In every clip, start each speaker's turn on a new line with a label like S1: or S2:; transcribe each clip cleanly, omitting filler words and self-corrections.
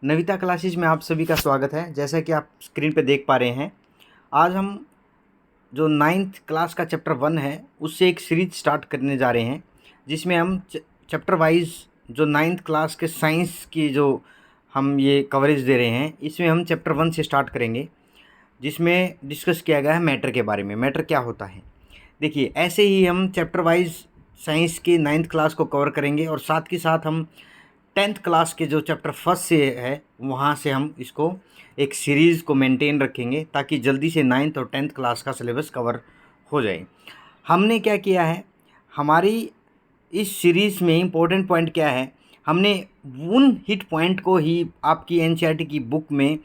S1: Navita classes में आप सभी का स्वागत है। जैसा कि आप स्क्रीन पे देख पा रहे हैं, आज हम जो 9th क्लास का चैप्टर 1 है उससे एक सीरीज स्टार्ट करने जा रहे हैं, जिसमें हम चैप्टर वाइज जो 9th क्लास के साइंस की जो हम ये कवरेज दे रहे हैं, इसमें हम चैप्टर 1 से स्टार्ट करेंगे, जिसमें डिस्कस किया गया है मैटर के बारे में। मैटर क्या होता है, देखिए ऐसे ही हम चैप्टर वाइज साइंस की 9th क्लास को कवर करेंगे और साथ के साथ हम 10th क्लास के जो चैप्टर फर्स्ट से है वहाँ से हम इसको एक सीरीज़ को मेंटेन रखेंगे, ताकि जल्दी से 9th और 10th क्लास का सिलेबस कवर हो जाए। हमने क्या किया है, हमारी इस सीरीज़ में इम्पोर्टेंट पॉइंट क्या है, हमने उन हिट पॉइंट को ही आपकी एनसीईआरटी की बुक में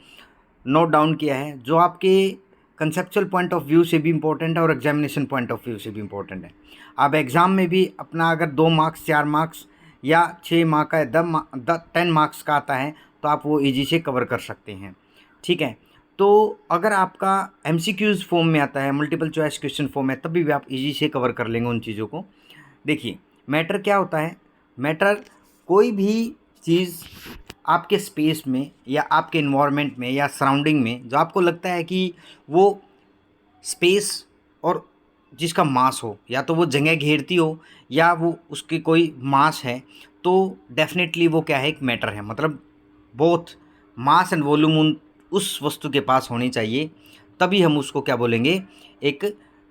S1: नोट डाउन किया है, जो आपके कंसेप्चुअल पॉइंट ऑफ व्यू से भी इम्पोर्टेंट है और एग्जामिनेशन पॉइंट ऑफ व्यू से भी इम्पोर्टेंट है। आप एग्ज़ाम में भी अपना अगर 2 मार्क्स 4 मार्क्स या 6 मार्क का 10 मार्क्स का आता है तो आप वो ईजी से कवर कर सकते हैं। ठीक है, तो अगर आपका एमसीक्यूज़ फॉर्म में आता है, मल्टीपल चॉइस क्वेश्चन फॉर्म में, तभी भी आप ईजी से कवर कर लेंगे उन चीज़ों को। देखिए मैटर क्या होता है, मैटर कोई भी चीज़ आपके स्पेस में या आपके इन्वायरमेंट में या सराउंडिंग में जो आपको लगता है कि वो स्पेस और जिसका मास हो, या तो वो जगह घेरती हो या वो उसकी कोई मास है, तो डेफिनेटली वो क्या है, एक मैटर है। मतलब बोथ मास एंड वॉल्यूम उस वस्तु के पास होनी चाहिए, तभी हम उसको क्या बोलेंगे, एक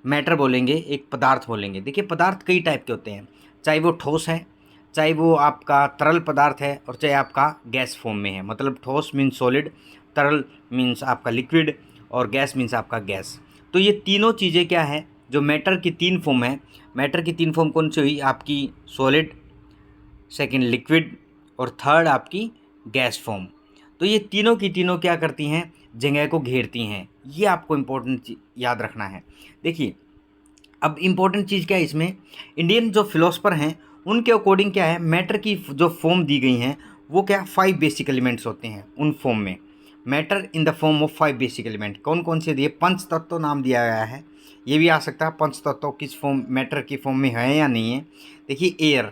S1: मैटर बोलेंगे, एक पदार्थ बोलेंगे। देखिए पदार्थ कई टाइप के होते हैं, चाहे वो ठोस है, चाहे वो आपका तरल पदार्थ है, और चाहे आपका गैस फॉर्म में है। मतलब ठोस मीन्स सॉलिड, तरल मीन्स आपका लिक्विड, और गैस मीन्स आपका गैस। तो ये तीनों चीज़ें क्या है, जो मैटर की 3 फॉर्म है। मैटर की 3 फॉर्म कौन सी हुई आपकी, सॉलिड, सेकंड लिक्विड, और थर्ड आपकी गैस फॉर्म। तो ये तीनों की तीनों क्या करती हैं, जगह को घेरती हैं। ये आपको इम्पोर्टेंट याद रखना है। देखिए अब इम्पोर्टेंट चीज़ क्या है इसमें, इंडियन जो फिलोसफर हैं उनके अकॉर्डिंग क्या है, मैटर की जो फॉर्म दी गई हैं वो क्या 5 बेसिक एलिमेंट्स होते हैं उन फॉर्म में। Matter in the form of 5 basic element कौन कौन से दिए, पंच तत्व नाम दिया गया है। ये भी आ सकता है पंच तत्व किस फॉर्म, मैटर की फॉर्म में है या नहीं है। देखिए एयर,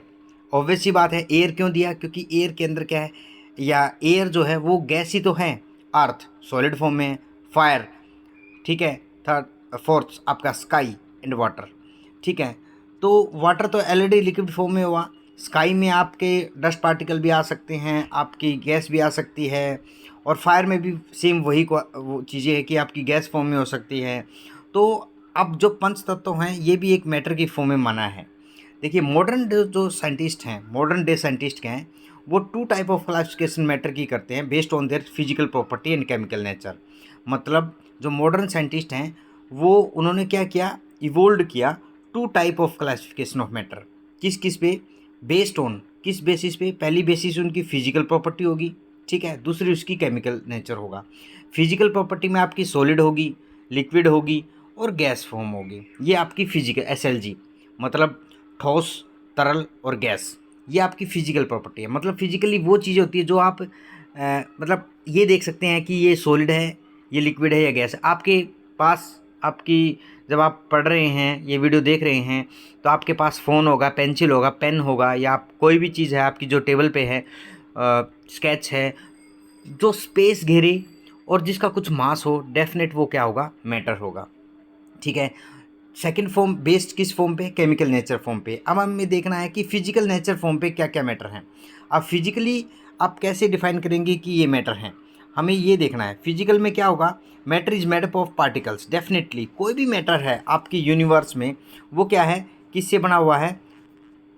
S1: ऑब्वियस सी बात है, एयर क्यों दिया, क्योंकि एयर के अंदर क्या है, या एयर जो है वो गैस ही तो है। अर्थ सॉलिड फॉर्म में है, फायर, ठीक है, थर्ड फोर्थ आपका स्काई एंड वाटर। ठीक है, तो वाटर तो ऑलरेडी लिक्विड फॉर्म में हुआ, स्काई में आपके डस्ट पार्टिकल भी आ सकते हैं, आपकी गैस भी आ सकती है, और फायर में भी सेम वही वो चीज़ें हैं कि आपकी गैस फॉर्म में हो सकती है। तो अब जो पंच तत्व हैं ये भी एक मैटर की फॉर्म में माना है। देखिए मॉडर्न जो साइंटिस्ट हैं, मॉडर्न डे साइंटिस्ट क्या हैं, वो 2 टाइप ऑफ क्लासिफिकेशन मैटर की करते हैं based on their physical property and chemical nature. मतलब जो मॉडर्न साइंटिस्ट हैं वो उन्होंने क्या किया, इवोल्व किया 2 type of classification of matter. किस किस पे, बेस्ड ऑन किस बेसिस पे, पहली बेसिस उनकी फिजिकल प्रॉपर्टी होगी, ठीक है, दूसरी उसकी केमिकल नेचर होगा। फिजिकल प्रॉपर्टी में आपकी सॉलिड होगी, लिक्विड होगी, और गैस फॉर्म होगी। ये आपकी फिजिकल एसएलजी, मतलब ठोस, तरल और गैस, ये आपकी फिजिकल प्रॉपर्टी है। मतलब फिजिकली वो चीज़ होती है जो आप मतलब ये देख सकते हैं कि ये सॉलिड है, ये लिक्विड है या गैस है। आपके पास आपकी जब आप पढ़ रहे हैं, ये वीडियो देख रहे हैं, तो आपके पास फ़ोन होगा, पेंसिल होगा, पेन होगा, या आप कोई भी चीज़ है आपकी जो टेबल पे है, स्केच है, जो स्पेस घेरे और जिसका कुछ मास हो, डेफिनेट वो क्या होगा, मैटर होगा। ठीक है, सेकंड फॉर्म बेस्ड किस फॉर्म पे, केमिकल नेचर फॉर्म पे। अब हमें देखना है कि फिजिकल नेचर फॉर्म पे क्या क्या मैटर हैं। अब फिजिकली आप कैसे डिफाइन करेंगे कि ये मैटर हैं, हमें ये देखना है। फिजिकल में क्या होगा, matter is made up of particles. Definitely कोई भी मैटर है आपके यूनिवर्स में वो क्या है, किससे बना हुआ है,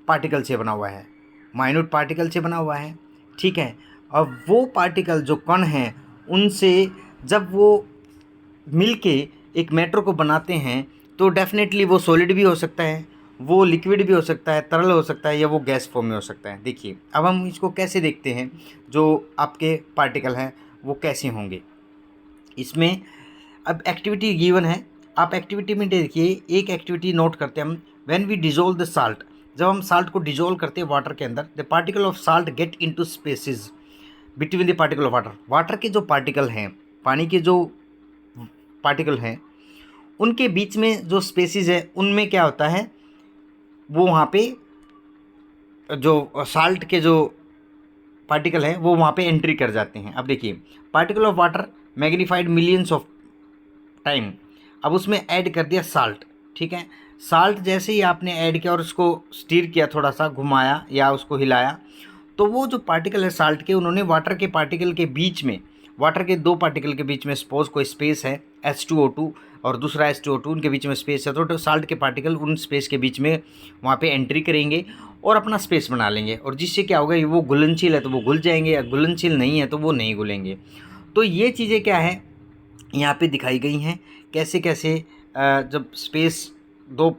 S1: पार्टिकल से बना हुआ है, माइन्यूट पार्टिकल से बना हुआ है। ठीक है, अब वो पार्टिकल जो कण हैं उनसे जब वो मिलके एक मैटर को बनाते हैं, तो डेफिनेटली वो सॉलिड भी हो सकता है, वो लिक्विड भी हो सकता है, तरल हो सकता है, या वो गैस फॉर्म में हो सकता है। देखिए अब हम इसको कैसे देखते हैं, जो आपके पार्टिकल हैं वो कैसे होंगे इसमें। अब एक्टिविटी गिवन है, आप एक्टिविटी में देखिए, एक एक्टिविटी नोट करते हैं हम, when we dissolve the salt. जब हम साल्ट को डिजोल्व करते हैं वाटर के अंदर, the particle of salt get into spaces between the particle of water. Water के जो पार्टिकल हैं, पानी के जो पार्टिकल हैं, उनके बीच में जो स्पेसिस है उनमें क्या होता है, वो वहाँ पे जो साल्ट के जो पार्टिकल है वो वहाँ पे एंट्री कर जाते हैं। अब देखिए, particle of water magnified millions of time, अब उसमें ऐड कर दिया साल्ट। ठीक है, साल्ट जैसे ही आपने ऐड किया और उसको स्टीर किया, थोड़ा सा घुमाया या उसको हिलाया, तो वो जो पार्टिकल है साल्ट के, उन्होंने वाटर के पार्टिकल के बीच में, वाटर के दो पार्टिकल के बीच में सपोज कोई स्पेस है H2O2 और दूसरा H2O2, उनके बीच में स्पेस है, तो साल्ट के पार्टिकल उन स्पेस के बीच में वहाँ पे एंट्री करेंगे और अपना स्पेस बना लेंगे, और जिससे क्या होगा, वो घुलनशील है तो वो घुल जाएंगे, या घुलनशील नहीं है तो वो नहीं घुलेंगे। तो ये चीज़ें क्या है यहाँ पे दिखाई गई हैं, कैसे कैसे जब स्पेस दो,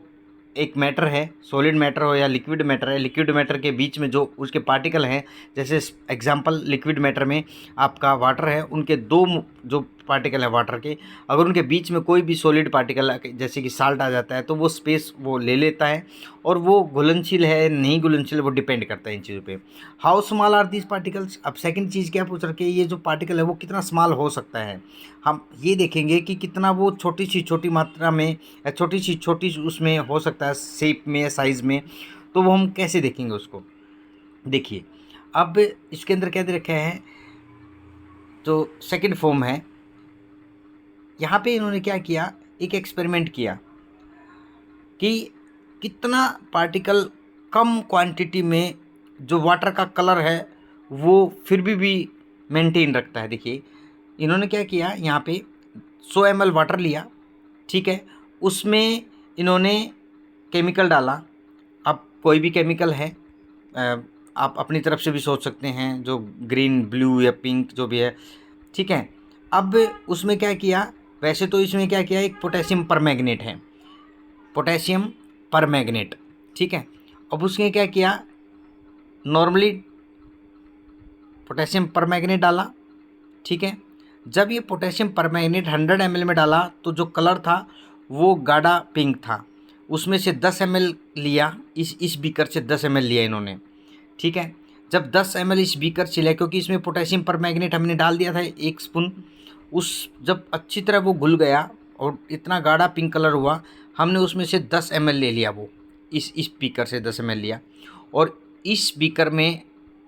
S1: एक मैटर है, सॉलिड मैटर हो या लिक्विड मैटर है, लिक्विड मैटर के बीच में जो उसके पार्टिकल हैं, जैसे एग्जांपल लिक्विड मैटर में आपका वाटर है, उनके दो जो पार्टिकल है वाटर के, अगर उनके बीच में कोई भी सॉलिड पार्टिकल जैसे कि साल्ट आ जाता है तो वो स्पेस वो ले लेता है, और वो घुलनशील है नहीं घुलनशील, वो डिपेंड करता है इन चीज़ों पे। How small are these particles, अब सेकंड चीज़ क्या पूछ रखी है, ये जो पार्टिकल है वो कितना स्मॉल हो सकता है। हम ये देखेंगे कि कितना वो छोटी सी छोटी मात्रा में या छोटी सी छोटी उसमें हो सकता है, शेप में या साइज़ में, तो वो हम कैसे देखेंगे उसको। देखिए, अब इसके अंदर क्या दे रखा है, जो सेकंड फॉर्म है, यहाँ पे इन्होंने क्या किया, एक एक्सपेरिमेंट किया कि कितना पार्टिकल कम क्वांटिटी में जो वाटर का कलर है वो फिर भी मेंटेन रखता है। देखिए, इन्होंने क्या किया, यहाँ पे 100 ml वाटर लिया, ठीक है, उसमें इन्होंने केमिकल डाला। अब कोई भी केमिकल है, आप अपनी तरफ से भी सोच सकते हैं, जो ग्रीन, ब्लू या पिंक जो भी है, ठीक है। अब उसमें क्या किया, वैसे तो इसमें क्या किया, एक पोटेशियम परमैंगनेट है, पोटेशियम परमैंगनेट, ठीक है। अब उसने क्या किया, नॉर्मली पोटेशियम परमैंगनेट डाला, ठीक है। जब ये पोटेशियम परमैंगनेट 100 ml में डाला तो जो कलर था वो गाढ़ा पिंक था, उसमें से 10 ml लिया, इस बीकर से 10 ml लिया इन्होंने, ठीक है। जब 10 ml इस बीकर से लिया, क्योंकि इसमें पोटेशियम परमैंगनेट हमने डाल दिया था 1 स्पून, उस जब अच्छी तरह वो घुल गया और इतना गाढ़ा पिंक कलर हुआ, हमने उसमें से 10 ml ले लिया, वो इस बीकर से 10 ml लिया, और इस बीकर में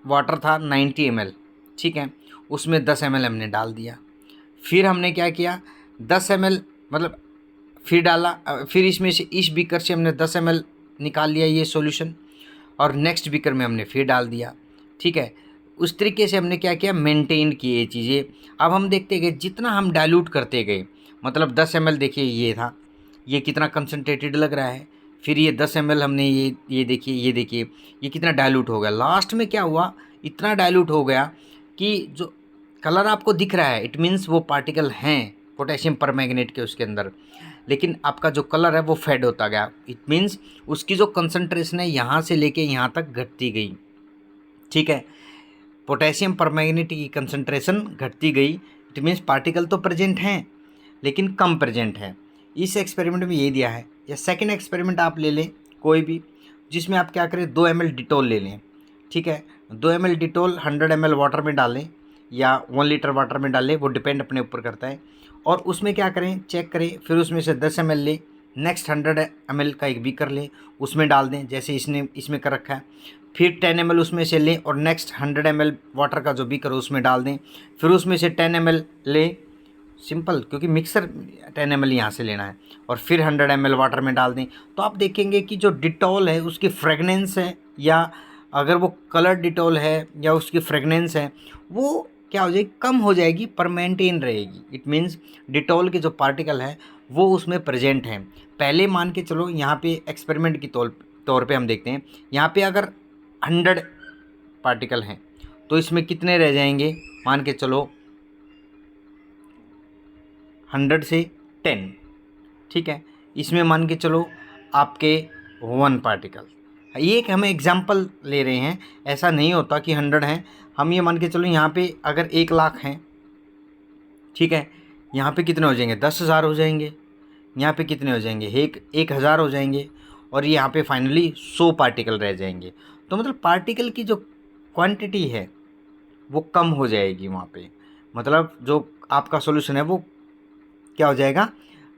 S1: वाटर था 90 ml, ठीक है, उसमें 10 ml हमने डाल दिया। फिर हमने क्या किया, 10 ml मतलब फिर डाला, फिर इसमें से इस बीकर से हमने 10 ml निकाल लिया ये सॉल्यूशन, और नेक्स्ट बीकर में हमने फिर डाल दिया, ठीक है। उस तरीके से हमने क्या किया, मेंटेन किए ये चीज़ें। अब हम देखते गए, जितना हम डाइल्यूट करते गए, मतलब 10 ml देखिए ये था, ये कितना कंसनट्रेटेड लग रहा है, फिर ये 10 ml हमने ये देखिए, ये कितना डाइल्यूट हो गया। लास्ट में क्या हुआ, इतना डाइल्यूट हो गया कि जो कलर आपको दिख रहा है, इट मीन्स वो पार्टिकल हैं पोटेशियम परमैंगनेट के उसके अंदर, लेकिन आपका जो कलर है वो फेड होता गया। इट मीन्स उसकी जो कंसंट्रेशन है यहाँ से लेके यहाँ तक घटती गई, ठीक है। पोटेशियम परमैंगनेट की कंसंट्रेशन घटती गई, इट मीन्स पार्टिकल तो प्रेजेंट हैं लेकिन कम प्रेजेंट है। इस एक्सपेरिमेंट में ये दिया है। या सेकेंड एक्सपेरिमेंट आप ले लें कोई भी, जिसमें आप क्या करें, 2 ml डिटोल ले लें, ठीक है। 2 ml डिटोल 100 ml वाटर में डालें या 1 लीटर वाटर में डालें, वो डिपेंड अपने ऊपर करता है। और उसमें क्या करें, चेक करें, फिर उसमें से 10 ml लें, नेक्स्ट 100 ml का एक बीकर लें, उसमें डाल दें जैसे इसमें कर रखा है। फिर 10 ml उसमें से लें और नेक्स्ट 100 ml वाटर का जो बीकर है उसमें डाल दें, फिर उसमें से 10 ml लें, सिंपल, क्योंकि मिक्सर 10 ml यहाँ से लेना है, और फिर 100 ml वाटर में डाल दें। तो आप देखेंगे कि जो डिटॉल है उसकी फ्रेगनेंस है, या अगर वो कलर डिटॉल है या उसकी फ्रेगनेंस है, वो क्या हो जाएगी, कम हो जाएगी, पर मेंटेन रहेगी। इट मीन्स डिटॉल के जो पार्टिकल है वो उसमें प्रेजेंट हैं। पहले मान के चलो, यहाँ पे एक्सपेरिमेंट की तौर पे हम देखते हैं, यहाँ पे अगर 100 पार्टिकल हैं तो इसमें कितने रह जाएंगे, मान के चलो 100 से 10, ठीक है। इसमें मान के चलो आपके 1 पार्टिकल, ये एक हमें एग्जाम्पल ले रहे हैं, ऐसा नहीं होता कि 100 हैं। हम ये मान के चलो यहाँ पे अगर 1 लाख हैं, ठीक है, यहाँ पे कितने हो जाएंगे, 10,000 हो जाएंगे, यहाँ पे कितने हो जाएंगे, 1,000 हो जाएंगे, और यहाँ पे फाइनली 100 पार्टिकल रह जाएंगे। तो मतलब पार्टिकल की जो क्वांटिटी है वो कम हो जाएगी वहाँ पे, मतलब जो आपका सॉल्यूशन है वो क्या हो जाएगा,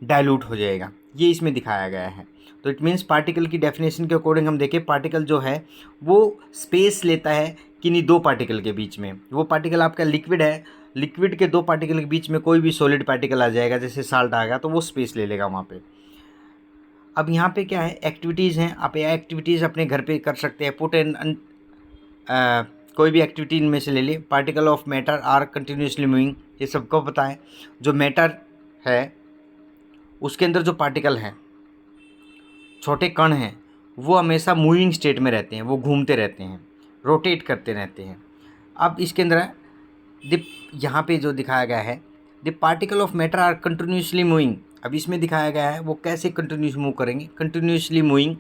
S1: डाइल्यूट हो जाएगा। ये इसमें दिखाया गया है। तो इट मीन्स पार्टिकल की डेफिनेशन के अकॉर्डिंग हम देखें, पार्टिकल जो है वो स्पेस लेता है किन्हीं दो पार्टिकल के बीच में। वो पार्टिकल आपका लिक्विड है, लिक्विड के दो पार्टिकल के बीच में कोई भी सॉलिड पार्टिकल आ जाएगा, जैसे साल्ट आ गया तो वो स्पेस ले लेगा वहाँ पे। अब यहाँ पे क्या है, एक्टिविटीज़ हैं, आप ये एक्टिविटीज़ अपने घर पे कर सकते हैं। पुट एन कोई भी एक्टिविटी इनमें से ले लिए। Particle of matter are continuously moving, ये सबको पता है। जो मैटर है उसके अंदर जो पार्टिकल हैं, छोटे कण हैं, वो हमेशा मूविंग स्टेट में रहते हैं, वो घूमते रहते हैं, रोटेट करते रहते हैं। अब इसके अंदर यहाँ पे जो दिखाया गया है, the particle of matter are continuously moving. अब इसमें दिखाया गया है वो कैसे कंटिन्यूस मूव करेंगे, continuously moving,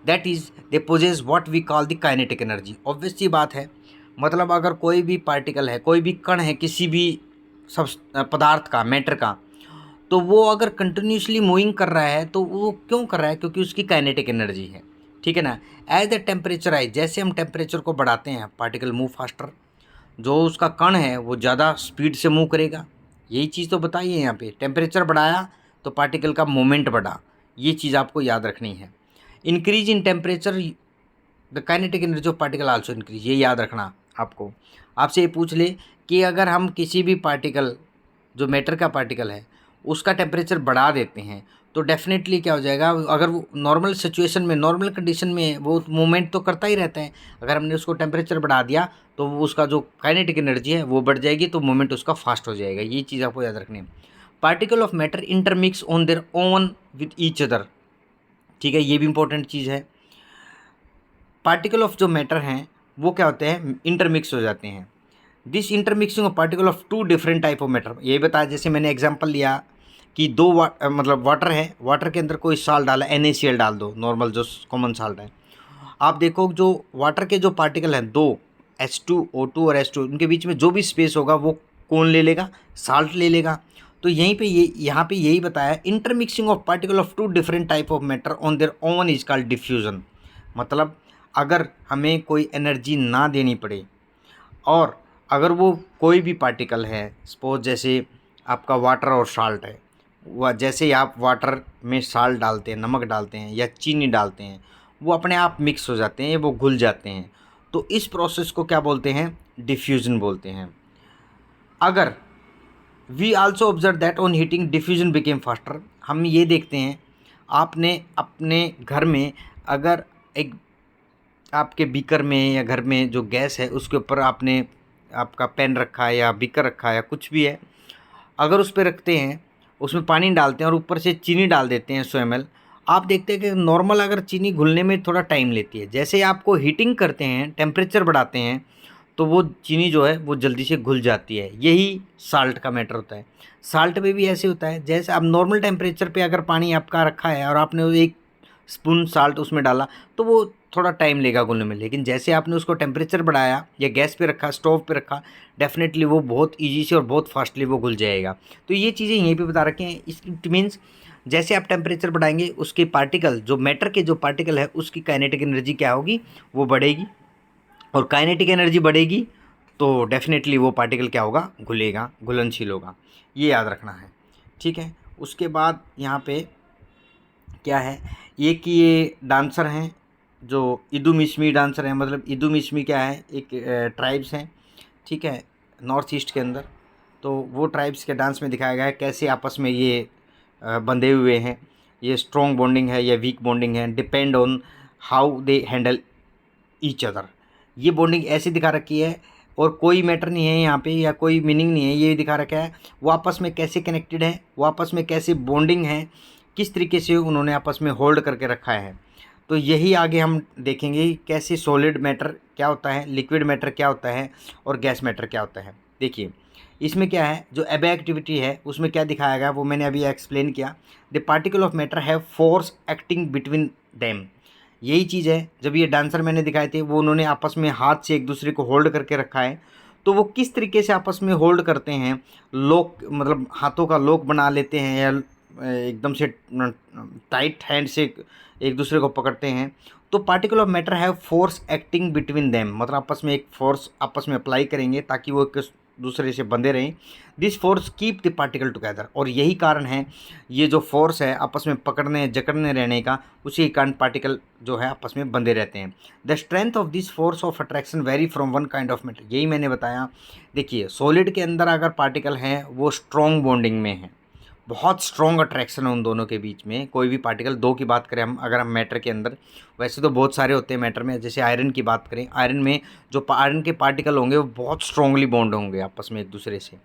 S1: that is they possess what we call the kinetic energy. Obvious सी बात है, मतलब अगर कोई भी पार्टिकल है, कोई भी कण है किसी भी सब पदार्थ का, मैटर का, तो वो अगर कंटिन्यूसली मूविंग कर रहा है तो वो क्यों कर रहा है, क्योंकि उसकी काइनेटिक एनर्जी है, ठीक है ना। एज द टेम्परेचर राइज, जैसे हम टेम्परेचर को बढ़ाते हैं पार्टिकल मूव फास्टर, जो उसका कण है वो ज़्यादा स्पीड से मूव करेगा। यही चीज़ तो बताइए यहाँ पे, टेम्परेचर बढ़ाया तो पार्टिकल का मोमेंट बढ़ा, ये चीज़ आपको याद रखनी है। Increase in temperature the kinetic energy of particle also increase, ये याद रखना आपको। आपसे ये पूछ ले कि अगर हम किसी भी पार्टिकल, जो मैटर का पार्टिकल है, उसका टेम्परेचर बढ़ा देते हैं तो डेफिनेटली क्या हो जाएगा, अगर वो नॉर्मल सिचुएशन में, नॉर्मल कंडीशन में वो मूवमेंट तो करता ही रहता है, अगर हमने उसको टेम्परेचर बढ़ा दिया तो उसका जो काइनेटिक एनर्जी है वो बढ़ जाएगी, तो मूवमेंट उसका फास्ट हो जाएगा। ये चीज़ आपको याद रखनी है। Particle of matter intermix on their own with each other, ठीक है, ये भी इंपॉर्टेंट चीज़ है। पार्टिकल ऑफ जो मैटर हैं वो क्या होते हैं, इंटरमिक्स हो जाते हैं। This intermixing of particle of two different type of matter, ये बताया, जैसे मैंने एग्जांपल लिया कि मतलब वाटर है, वाटर के अंदर कोई साल्ट डाला, NaCl डाल दो, नॉर्मल जो कॉमन साल्ट है। आप देखो जो वाटर के जो पार्टिकल हैं दो, H2O2 और H2, उनके बीच में जो भी स्पेस होगा वो कौन ले लेगा, साल्ट ले लेगा। तो यहीं पे यहाँ पे यही बताया, intermixing of particle of two different type of matter on their own is called diffusion. मतलब अगर हमें कोई एनर्जी ना देनी पड़े और अगर वो कोई भी पार्टिकल है, सपोज जैसे आपका वाटर और साल्ट है, वह जैसे ही आप वाटर में साल्ट डालते हैं, नमक डालते हैं या चीनी डालते हैं, वो अपने आप मिक्स हो जाते हैं, वो घुल जाते हैं। तो इस प्रोसेस को क्या बोलते हैं, डिफ्यूजन बोलते हैं। अगर we also observe that on heating diffusion became faster, हम ये देखते हैं, आपने अपने घर में अगर एक आपके बीकर में या घर में जो गैस है उसके ऊपर आपने आपका पेन रखा है या बीकर रखा है या कुछ भी है, अगर उस पर रखते हैं, उसमें पानी डालते हैं और ऊपर से चीनी डाल देते हैं 100 ml, आप देखते हैं कि नॉर्मल अगर चीनी घुलने में थोड़ा टाइम लेती है, जैसे आपको हीटिंग करते हैं, टेम्परेचर बढ़ाते हैं, तो वो चीनी जो है वो जल्दी से घुल जाती है। यही साल्ट का मैटर होता है। साल्ट में भी ऐसे होता है, जैसे आप नॉर्मल टेम्परेचर पे अगर पानी आपका रखा है और आपने एक स्पून साल्ट उसमें डाला तो वो थोड़ा टाइम लेगा घुलने में, लेकिन जैसे आपने उसको टेम्परेचर बढ़ाया या गैस पे रखा, स्टोव पे रखा, डेफिनेटली वो बहुत ईजी से और बहुत फास्टली वो घुल जाएगा। तो ये चीज़ें यहीं पे बता रखी हैं। इट मीन्स जैसे आप टेम्परेचर बढ़ाएंगे उसके पार्टिकल, जो मैटर के जो पार्टिकल है उसकी काइनेटिक एनर्जी क्या होगी, वो बढ़ेगी, और काइनेटिक एनर्जी बढ़ेगी तो डेफिनेटली वो पार्टिकल क्या होगा, घुलेगा, घुलनशील होगा। ये याद रखना है, ठीक है। उसके बाद यहाँ पे क्या है, ये कि ये डांसर हैं जो इदुमिश्मी डांसर हैं, मतलब इदुमिश्मी क्या है, एक ट्राइब्स हैं, ठीक है, नॉर्थ ईस्ट के अंदर। तो वो ट्राइब्स के डांस में दिखाया गया है कैसे आपस में ये बंधे हुए हैं, ये स्ट्रॉन्ग बॉन्डिंग है या वीक बॉन्डिंग है, depend on how they handle each other. ये बॉन्डिंग ऐसे दिखा रखी है और कोई मैटर नहीं है यहाँ पे या कोई मीनिंग नहीं है, ये दिखा रखा है वो आपस में कैसे कनेक्टेड है, वो आपस में कैसे बॉन्डिंग है, किस तरीके से उन्होंने आपस में होल्ड करके रखा है। तो यही आगे हम देखेंगे कैसे सॉलिड मैटर क्या होता है, लिक्विड मैटर क्या होता है और गैस मैटर क्या होता है। देखिए इसमें क्या है, जो एबे एक्टिविटी है उसमें क्या दिखाया गया वो मैंने अभी एक्सप्लेन किया। The particle of matter have force acting between them, यही चीज़ है। जब ये डांसर मैंने दिखाए थे वो उन्होंने आपस में हाथ से एक दूसरे को होल्ड करके रखा है, तो वो किस तरीके से आपस में होल्ड करते हैं, लॉक मतलब हाथों का लॉक बना लेते हैं या एकदम से टाइट हैंड से एक दूसरे को पकड़ते हैं। तो particle of matter have force acting between them, मतलब आपस में एक फोर्स आपस में अप्लाई करेंगे ताकि वो एक दूसरे से बंधे रहें। This force keep the particle together, और यही कारण है, ये जो फोर्स है आपस में पकड़ने जकड़ने रहने का, उसी कारण पार्टिकल जो है आपस में बंधे रहते हैं। The strength of this force of attraction vary from one kind of matter, यही मैंने बताया। देखिए सॉलिड के अंदर अगर पार्टिकल हैं वो स्ट्रॉन्ग बॉन्डिंग में है, बहुत स्ट्रॉन्ग अट्रैक्शन है उन दोनों के बीच में। कोई भी पार्टिकल, दो की बात करें हम अगर हम मैटर के अंदर, वैसे तो बहुत सारे होते हैं मैटर में, जैसे आयरन की बात करें, आयरन में जो आयरन के पार्टिकल होंगे वो बहुत स्ट्रांगली बॉन्ड होंगे आपस में एक दूसरे से,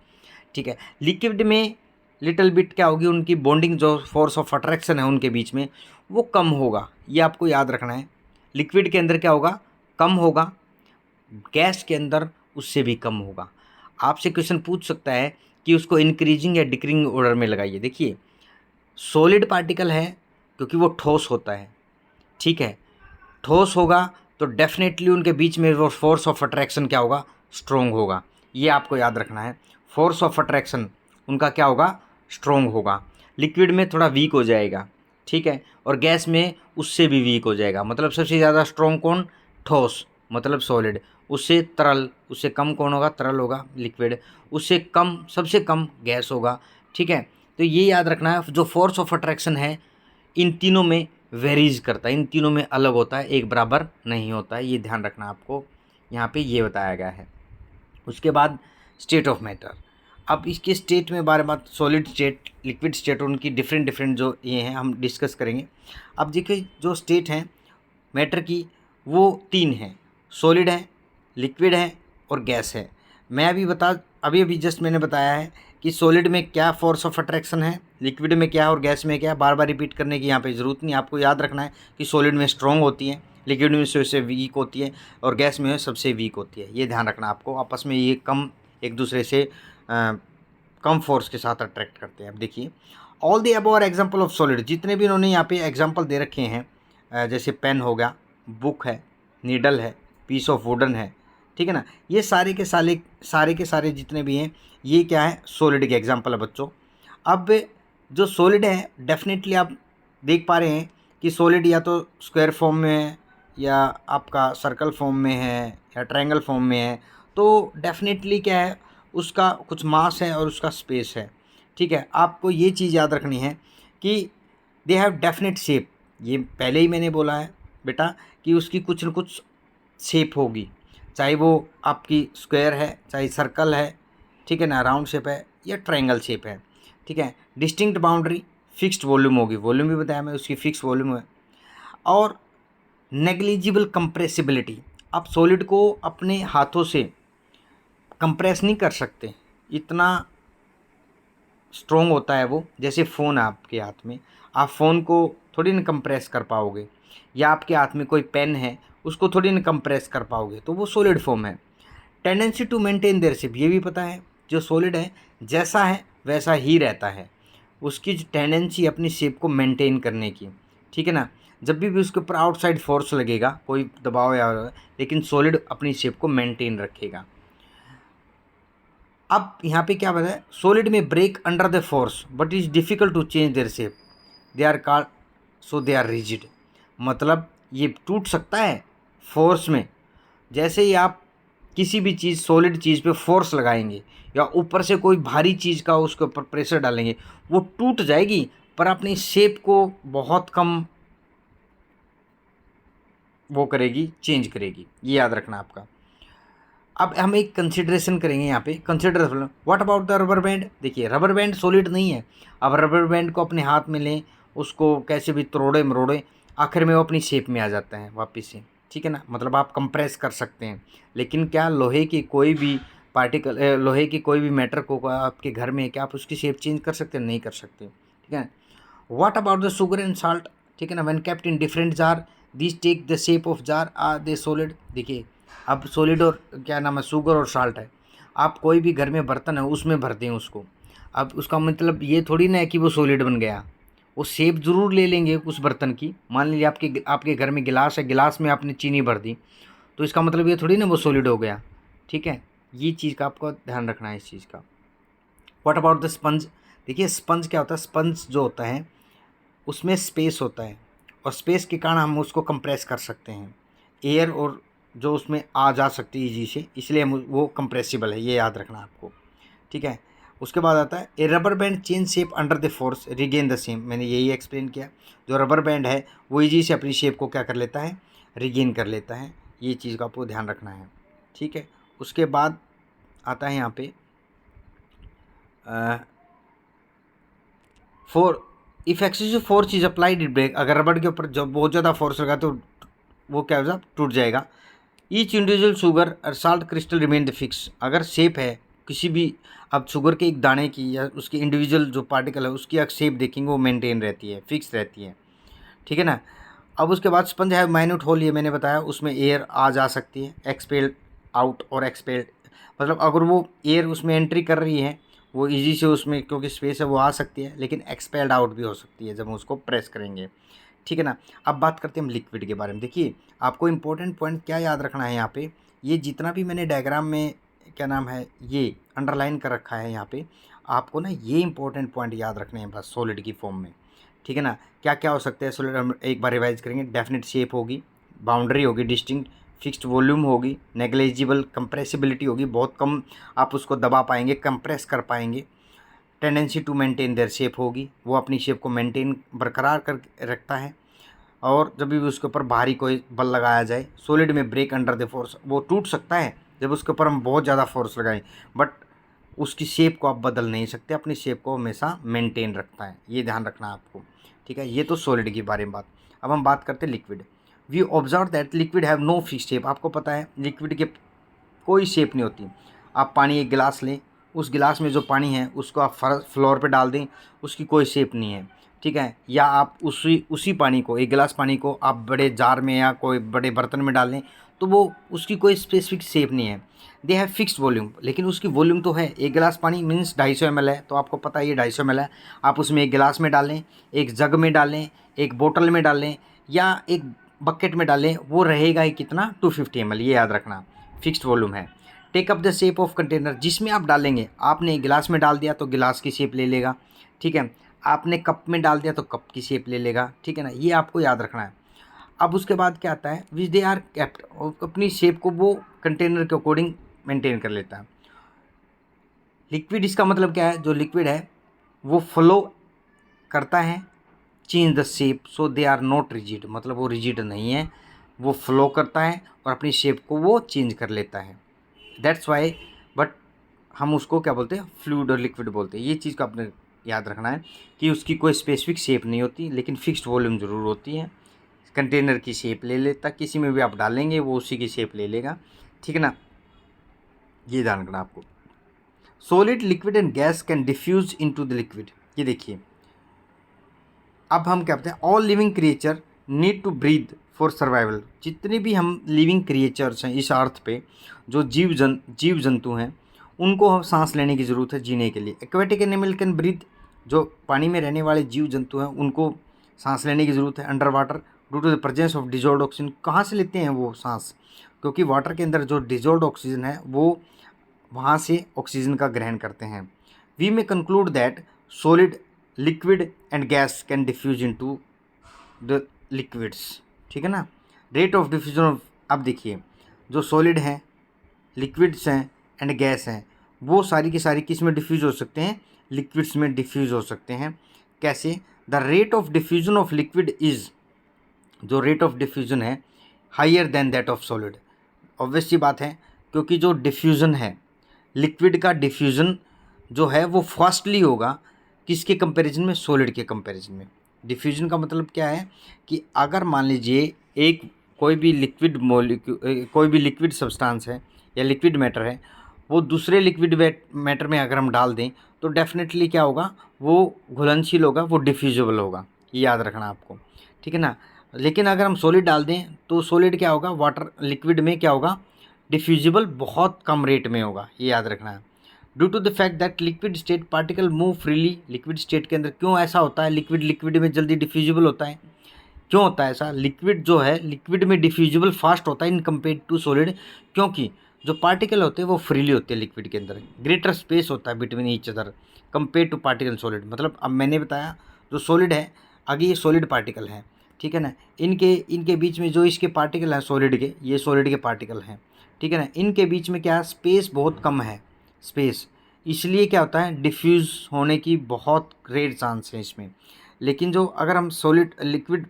S1: ठीक है। लिक्विड में लिटिल बिट क्या होगी, उनकी बॉन्डिंग जो फोर्स ऑफ अट्रैक्शन है उनके बीच में वो कम होगा, ये आपको याद रखना है। लिक्विड के अंदर क्या होगा, कम होगा, गैस के अंदर उससे भी कम होगा। आपसे क्वेश्चन पूछ सकता है कि उसको इंक्रीजिंग या डिक्रीजिंग ऑर्डर में लगाइए। देखिए सॉलिड पार्टिकल है क्योंकि वो ठोस होता है, ठीक है, ठोस होगा तो डेफिनेटली उनके बीच में वो फोर्स ऑफ अट्रैक्शन क्या होगा, स्ट्रोंग होगा, ये आपको याद रखना है। फोर्स ऑफ अट्रैक्शन उनका क्या होगा, स्ट्रोंग होगा। लिक्विड में थोड़ा वीक हो जाएगा, ठीक है, और गैस में उससे भी वीक हो जाएगा। मतलब सबसे ज़्यादा स्ट्रोंग कौन, ठोस मतलब सॉलिड, उससे तरल, उससे कम कौन होगा, तरल होगा लिक्विड, उससे कम सबसे कम गैस होगा, ठीक है। तो ये याद रखना है, जो फोर्स ऑफ अट्रैक्शन है इन तीनों में वेरीज करता है, इन तीनों में अलग होता है, एक बराबर नहीं होता है, ये ध्यान रखना आपको, यहाँ पे ये बताया गया है। उसके बाद स्टेट ऑफ मैटर, अब इसके स्टेट में बारे बात, सॉलिड स्टेट, लिक्विड स्टेट, उनकी डिफरेंट डिफरेंट जो ये हैं हम डिस्कस करेंगे। अब देखिए जो स्टेट हैं मैटर की वो तीन हैं, सॉलिड है, लिक्विड है और गैस है। मैं अभी अभी जस्ट मैंने बताया है कि सॉलिड में क्या फोर्स ऑफ अट्रैक्शन है, लिक्विड में क्या और गैस में क्या, बार बार रिपीट करने की यहाँ पे ज़रूरत नहीं, आपको याद रखना है कि सॉलिड में स्ट्रॉन्ग होती है, लिक्विड में सबसे वीक होती है और गैस में सबसे वीक होती है, ये ध्यान रखना आपको। आपस में ये कम एक दूसरे से कम फोर्स के साथ अट्रैक्ट करते हैं। अब देखिए all the above are example of solid, जितने भी उन्होंने यहाँ पे एग्जाम्पल दे रखे हैं, जैसे पेन हो गया, बुक है, नीडल है, पीस ऑफ वुडन है, ठीक है ना, ये सारे के सारे जितने भी हैं ये क्या है, सॉलिड के एग्जाम्पल है बच्चों। अब जो सॉलिड है डेफिनेटली आप देख पा रहे हैं कि सॉलिड या तो स्क्वायर फॉर्म में है या आपका सर्कल फॉर्म में है या ट्रायंगल फॉर्म में है, तो डेफिनेटली क्या है, उसका कुछ मास है और उसका स्पेस है, ठीक है। आपको ये चीज़ याद रखनी है कि दे हैव डेफिनेट शेप, ये पहले ही मैंने बोला है बेटा कि उसकी कुछ न कुछ शेप होगी, चाहे वो आपकी स्क्वायर है, चाहे सर्कल है, ठीक है ना, राउंड शेप है या ट्रायंगल शेप है, ठीक है। डिस्टिंक्ट बाउंड्री, फिक्स्ड वॉल्यूम होगी, वॉल्यूम भी बताया मैं, उसकी फिक्स वॉल्यूम है। और नेग्लिजिबल कंप्रेसिबिलिटी, आप सॉलिड को अपने हाथों से कंप्रेस नहीं कर सकते, इतना स्ट्रॉन्ग होता है वो। जैसे फ़ोन है आपके हाथ में, आप फ़ोन को थोड़ी ना कंप्रेस कर पाओगे, या आपके हाथ में कोई पेन है उसको थोड़ी ना कंप्रेस कर पाओगे, तो वो सॉलिड फॉर्म है। Tendency to maintain their shape, ये भी पता है, जो सॉलिड है जैसा है वैसा ही रहता है, उसकी जो टेंडेंसी अपनी शेप को मेंटेन करने की, ठीक है ना। जब भी उसके ऊपर आउटसाइड फोर्स लगेगा, कोई दबाव या, लेकिन सॉलिड अपनी शेप को मेंटेन रखेगा। अब यहाँ पे क्या बताया, सॉलिड में break under the force but is difficult to change their shape, they are called, so they are rigid, मतलब ये टूट सकता है फोर्स में। जैसे ही आप किसी भी चीज़, सॉलिड चीज़ पे फोर्स लगाएंगे या ऊपर से कोई भारी चीज़ का उसके ऊपर प्रेशर डालेंगे, वो टूट जाएगी पर अपनी शेप को बहुत कम वो करेगी, चेंज करेगी, ये याद रखना आपका। अब हम एक कंसिडरेशन करेंगे यहाँ पे, consider what about the rubber band. देखिए रबर बैंड सॉलिड नहीं है, अब रबर बैंड को अपने हाथ में लें, उसको कैसे भी तोड़े मरोड़े, आखिर में वो अपनी शेप में आ जाता है वापस से, ठीक है ना, मतलब आप कंप्रेस कर सकते हैं। लेकिन क्या लोहे की कोई भी पार्टिकल, लोहे की कोई भी मैटर को आपके घर में क्या आप उसकी शेप चेंज कर सकते हैं, नहीं कर सकते, ठीक है। What about the sugar and salt, ठीक है ना, when kept in different jar this take the shape of jar, are they solid. देखिए अब सॉलिड और क्या नाम है, शुगर और साल्ट है, आप कोई भी घर में बर्तन है उसमें भरते हैं उसको, अब उसका मतलब ये थोड़ी ना है कि वो सॉलिड बन गया, वो शेप ज़रूर ले लेंगे उस बर्तन की। मान लीजिए आपके घर में गिलास है, गिलास में आपने चीनी भर दी, तो इसका मतलब ये थोड़ी ना वो सॉलिड हो गया, ठीक है। ये चीज़ का आपको ध्यान रखना है इस चीज़ का। व्हाट अबाउट द स्पंज, देखिए स्पंज क्या होता है, स्पंज जो होता है उसमें स्पेस होता है और स्पेस के कारण हम उसको कंप्रेस कर सकते हैं, एयर और जो उसमें आ जा सकती है ईजी से, इसलिए वो कंप्रेसिबल है, ये याद रखना आपको, ठीक है। उसके बाद आता है a rubber band change shape under the force regain the same, मैंने यही एक्सप्लेन किया। जो रबर बैंड है वो ईजी से अपनी शेप को क्या कर लेता है, रिगेन कर लेता है, ये चीज़ का आपको ध्यान रखना है, ठीक है। उसके बाद आता है यहाँ पे for if excessive force is applied it break, अगर रबड़ के ऊपर जब बहुत ज़्यादा फोर्स लगा तो वो क्या होगा, टूट जाएगा। ईच इंडिविजुअल शुगर और salt crystal remain the fix, अगर शेप है किसी भी, अब शुगर के एक दाने की या उसकी इंडिविजुअल जो पार्टिकल है उसकी अगर शेप देखेंगे वो मेंटेन रहती है, फिक्स रहती है, ठीक है ना। अब उसके बाद स्पंज है माइन्यूट होल, ये मैंने बताया, उसमें एयर आ जा सकती है, एक्सपेल्ड आउट और एक्सपेल्ड, मतलब अगर वो एयर उसमें एंट्री कर रही है वो इजी से उसमें क्योंकि स्पेस है वो आ सकती है, लेकिन एक्सपेल्ड आउट भी हो सकती है जब हम उसको प्रेस करेंगे, ठीक है ना। अब बात करते हैं हम लिक्विड के बारे में। देखिए आपको इंपॉर्टेंट पॉइंट क्या याद रखना है यहाँ पे, ये जितना भी मैंने डायग्राम में क्या नाम है ये अंडरलाइन कर रखा है यहाँ पे, आपको ना ये इंपॉर्टेंट पॉइंट याद रखने हैं बस सॉलिड की फॉर्म में, ठीक है ना। क्या क्या हो सकते हैं सॉलिड, हम एक बार रिवाइज करेंगे। डेफिनेट शेप होगी, बाउंड्री होगी डिस्टिंक्ट, फिक्स्ड वॉल्यूम होगी, नेग्लिजिबल कंप्रेसिबिलिटी होगी, बहुत कम आप उसको दबा पाएंगे, कंप्रेस कर पाएंगे। Tendency to maintain their shape होगी, वो अपनी शेप को मेंटेन बरकरार कर रखता है, और जब भी उसके ऊपर भारी कोई बल लगाया जाए, सॉलिड में ब्रेक अंडर द फोर्स, वो टूट सकता है जब उसके ऊपर हम बहुत ज़्यादा फोर्स लगाएं, बट उसकी शेप को आप बदल नहीं सकते, अपनी शेप को हमेशा मेंटेन रखता है, ये ध्यान रखना आपको, ठीक है। ये तो सॉलिड के बारे में बात। अब हम बात करते हैं liquid. We observe that liquid have no fix shape, आपको पता है लिक्विड के कोई शेप नहीं होती। आप पानी एक गिलास लें, उस गिलास में जो पानी है उसको आप फ्लोर पे डाल दें, उसकी कोई शेप नहीं है, ठीक है। या आप उसी पानी को, एक गिलास पानी को आप बड़े जार में या कोई बड़े बर्तन में डाल लें तो वो उसकी कोई स्पेसिफिक शेप नहीं है। दे हैव फिक्स्ड वॉल्यूम, लेकिन उसकी वॉल्यूम तो है। एक गिलास पानी मीन्स 250 ml है, तो आपको पता है ये 250 ml है। आप उसमें एक गिलास में डालें, एक जग में डालें, एक बोतल में डालें या एक बकेट में डालें, वो रहेगा ही कितना, 250 ml, ये याद रखना, फिक्स्ड वॉल्यूम है। Take up the shape of container, जिसमें आप डालेंगे, आपने गिलास में डाल दिया तो गिलास की शेप ले लेगा, ठीक है। आपने कप में डाल दिया तो कप की शेप ले लेगा, ठीक है ना, ये आपको याद रखना है। अब उसके बाद क्या आता है, विच दे आर कैप्ट, अपनी शेप को वो कंटेनर के अकॉर्डिंग मेंटेन कर लेता है। लिक्विड, इसका मतलब क्या है, जो लिक्विड है वो फ्लो करता है, change the shape so they are not rigid, मतलब वो रिजिड नहीं है, वो फ्लो करता है और अपनी शेप को वो चेंज कर लेता है, दैट्स वाई। बट हम उसको क्या बोलते हैं, फ्लूइड और लिक्विड बोलते हैं। ये चीज़ को आपने याद रखना है कि उसकी कोई स्पेसिफिक शेप नहीं होती, लेकिन फिक्स्ड वॉल्यूम ज़रूर होती है। कंटेनर की शेप ले लेता, किसी में भी आप डालेंगे वो उसी की शेप ले लेगा, ठीक है ना, ये ध्यान रखना आपको। Solid, liquid and gas can diffuse into the liquid, ये देखिए। अब हम क्या कहते हैं, all living creature need to breathe for survival, जितने भी हम लिविंग क्रिएचर्स हैं इस अर्थ पे, जो जीव जंतु हैं, उनको हम सांस लेने की ज़रूरत है जीने के लिए। एक्वेटिक एनिमल कैन ब्रीथ, जो पानी में रहने वाले जीव जंतु हैं उनको सांस लेने की ज़रूरत है under water, due to the presence of dissolved oxygen. कहाँ से लेते हैं वो सांस, क्योंकि वाटर के अंदर जो डिजॉल्व्ड ऑक्सीजन है वो वहाँ से ऑक्सीजन का ग्रहण करते हैं। We may conclude that solid, liquid and gas can diffuse into the liquids, ठीक है ना। रेट ऑफ डिफ्यूजन ऑफ, अब देखिए जो सॉलिड हैं, लिक्विड्स हैं एंड गैस हैं, वो सारी की सारी किस में डिफ्यूज हो सकते हैं, लिक्विड्स में डिफ्यूज हो सकते हैं। कैसे, the rate of diffusion of liquid is, जो रेट ऑफ डिफ्यूजन है higher than that of solid. Obvious सी बात है, क्योंकि जो डिफ्यूज़न है, लिक्विड का डिफ्यूज़न जो है वो फास्टली होगा किसके कंपैरिजन में, सॉलिड के कंपैरिजन में। डिफ्यूजन का मतलब क्या है कि अगर मान लीजिए एक कोई भी लिक्विड कोई भी लिक्विड सब्सटेंस है या लिक्विड मैटर है, वो दूसरे लिक्विड मैटर में अगर हम डाल दें तो डेफिनेटली क्या होगा, वो घुलनशील होगा, वो डिफ्यूजिबल होगा, ये याद रखना आपको, ठीक है ना। लेकिन अगर हम सॉलिड डाल दें तो सॉलिड क्या होगा, वाटर लिक्विड में क्या होगा, डिफ्यूजिबल बहुत कम रेट में होगा, ये याद रखना है। Due to the fact that liquid state particle move freely, liquid state के अंदर क्यों ऐसा होता है, लिक्विड में जल्दी डिफ्यूजिबल होता है, क्यों होता है ऐसा, लिक्विड जो है लिक्विड में डिफ्यूजिबल फास्ट होता है इन कंपेयर टू सॉलिड, क्योंकि जो पार्टिकल होते हैं वो फ्रीली होते हैं लिक्विड के अंदर, ग्रेटर स्पेस होता है between each other compare to particle solid. मतलब अब मैंने बताया जो सॉलिड है, आगे ये सॉलिड पार्टिकल है, ठीक है ना। इनके इनके बीच में जो इसके पार्टिकल हैं सॉलिड के, ये सॉलिड के पार्टिकल हैं, ठीक है ना। इनके बीच में क्या है, स्पेस बहुत कम है, स्पेस, इसलिए क्या होता है डिफ्यूज़ होने की बहुत रेयर चांस है इसमें। लेकिन जो अगर हम सॉलिड लिक्विड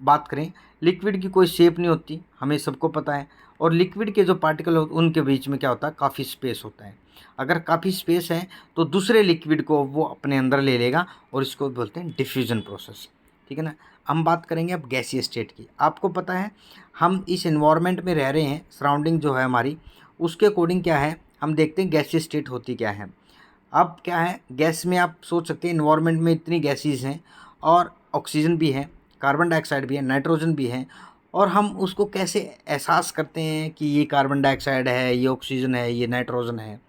S1: बात करें, लिक्विड की कोई शेप नहीं होती, हमें सबको पता है। और लिक्विड के जो पार्टिकल होते उनके बीच में क्या होता है, काफ़ी स्पेस होता है। अगर काफ़ी स्पेस है तो दूसरे लिक्विड को वो अपने अंदर ले लेगा और इसको बोलते हैं डिफ्यूज़न प्रोसेस, ठीक है ना। हम बात करेंगे अब गैसीय स्टेट की। आपको पता है हम इस एनवायरनमेंट में रह रहे हैं, सराउंडिंग जो है हमारी, उसके अकॉर्डिंग क्या है, हम देखते हैं गैसीय स्टेट होती क्या है। अब क्या है, गैस में आप सोच सकते हैं एनवायरनमेंट में इतनी गैसेस हैं, और ऑक्सीजन भी है, कार्बन डाइऑक्साइड भी है, नाइट्रोजन भी है, और हम उसको कैसे एहसास करते हैं कि ये कार्बन डाइऑक्साइड है, ये ऑक्सीजन है, ये नाइट्रोजन है,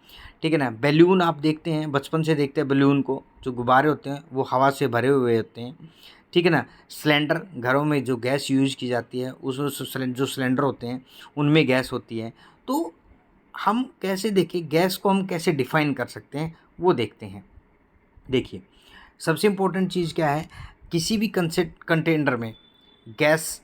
S1: ठीक है ना। बैलून आप देखते हैं, बचपन से देखते हैं बैलून को, जो गुब्बारे होते हैं वो हवा से भरे हुए होते हैं, ठीक है ना। सिलेंडर, घरों में जो गैस यूज़ की जाती है उस जो सिलेंडर होते हैं उनमें गैस होती है। तो हम कैसे देखें, गैस को हम कैसे डिफ़ाइन कर सकते हैं वो देखते हैं। देखिए, सबसे इम्पोर्टेंट चीज़ क्या है, किसी भी कंटेनर में गैस,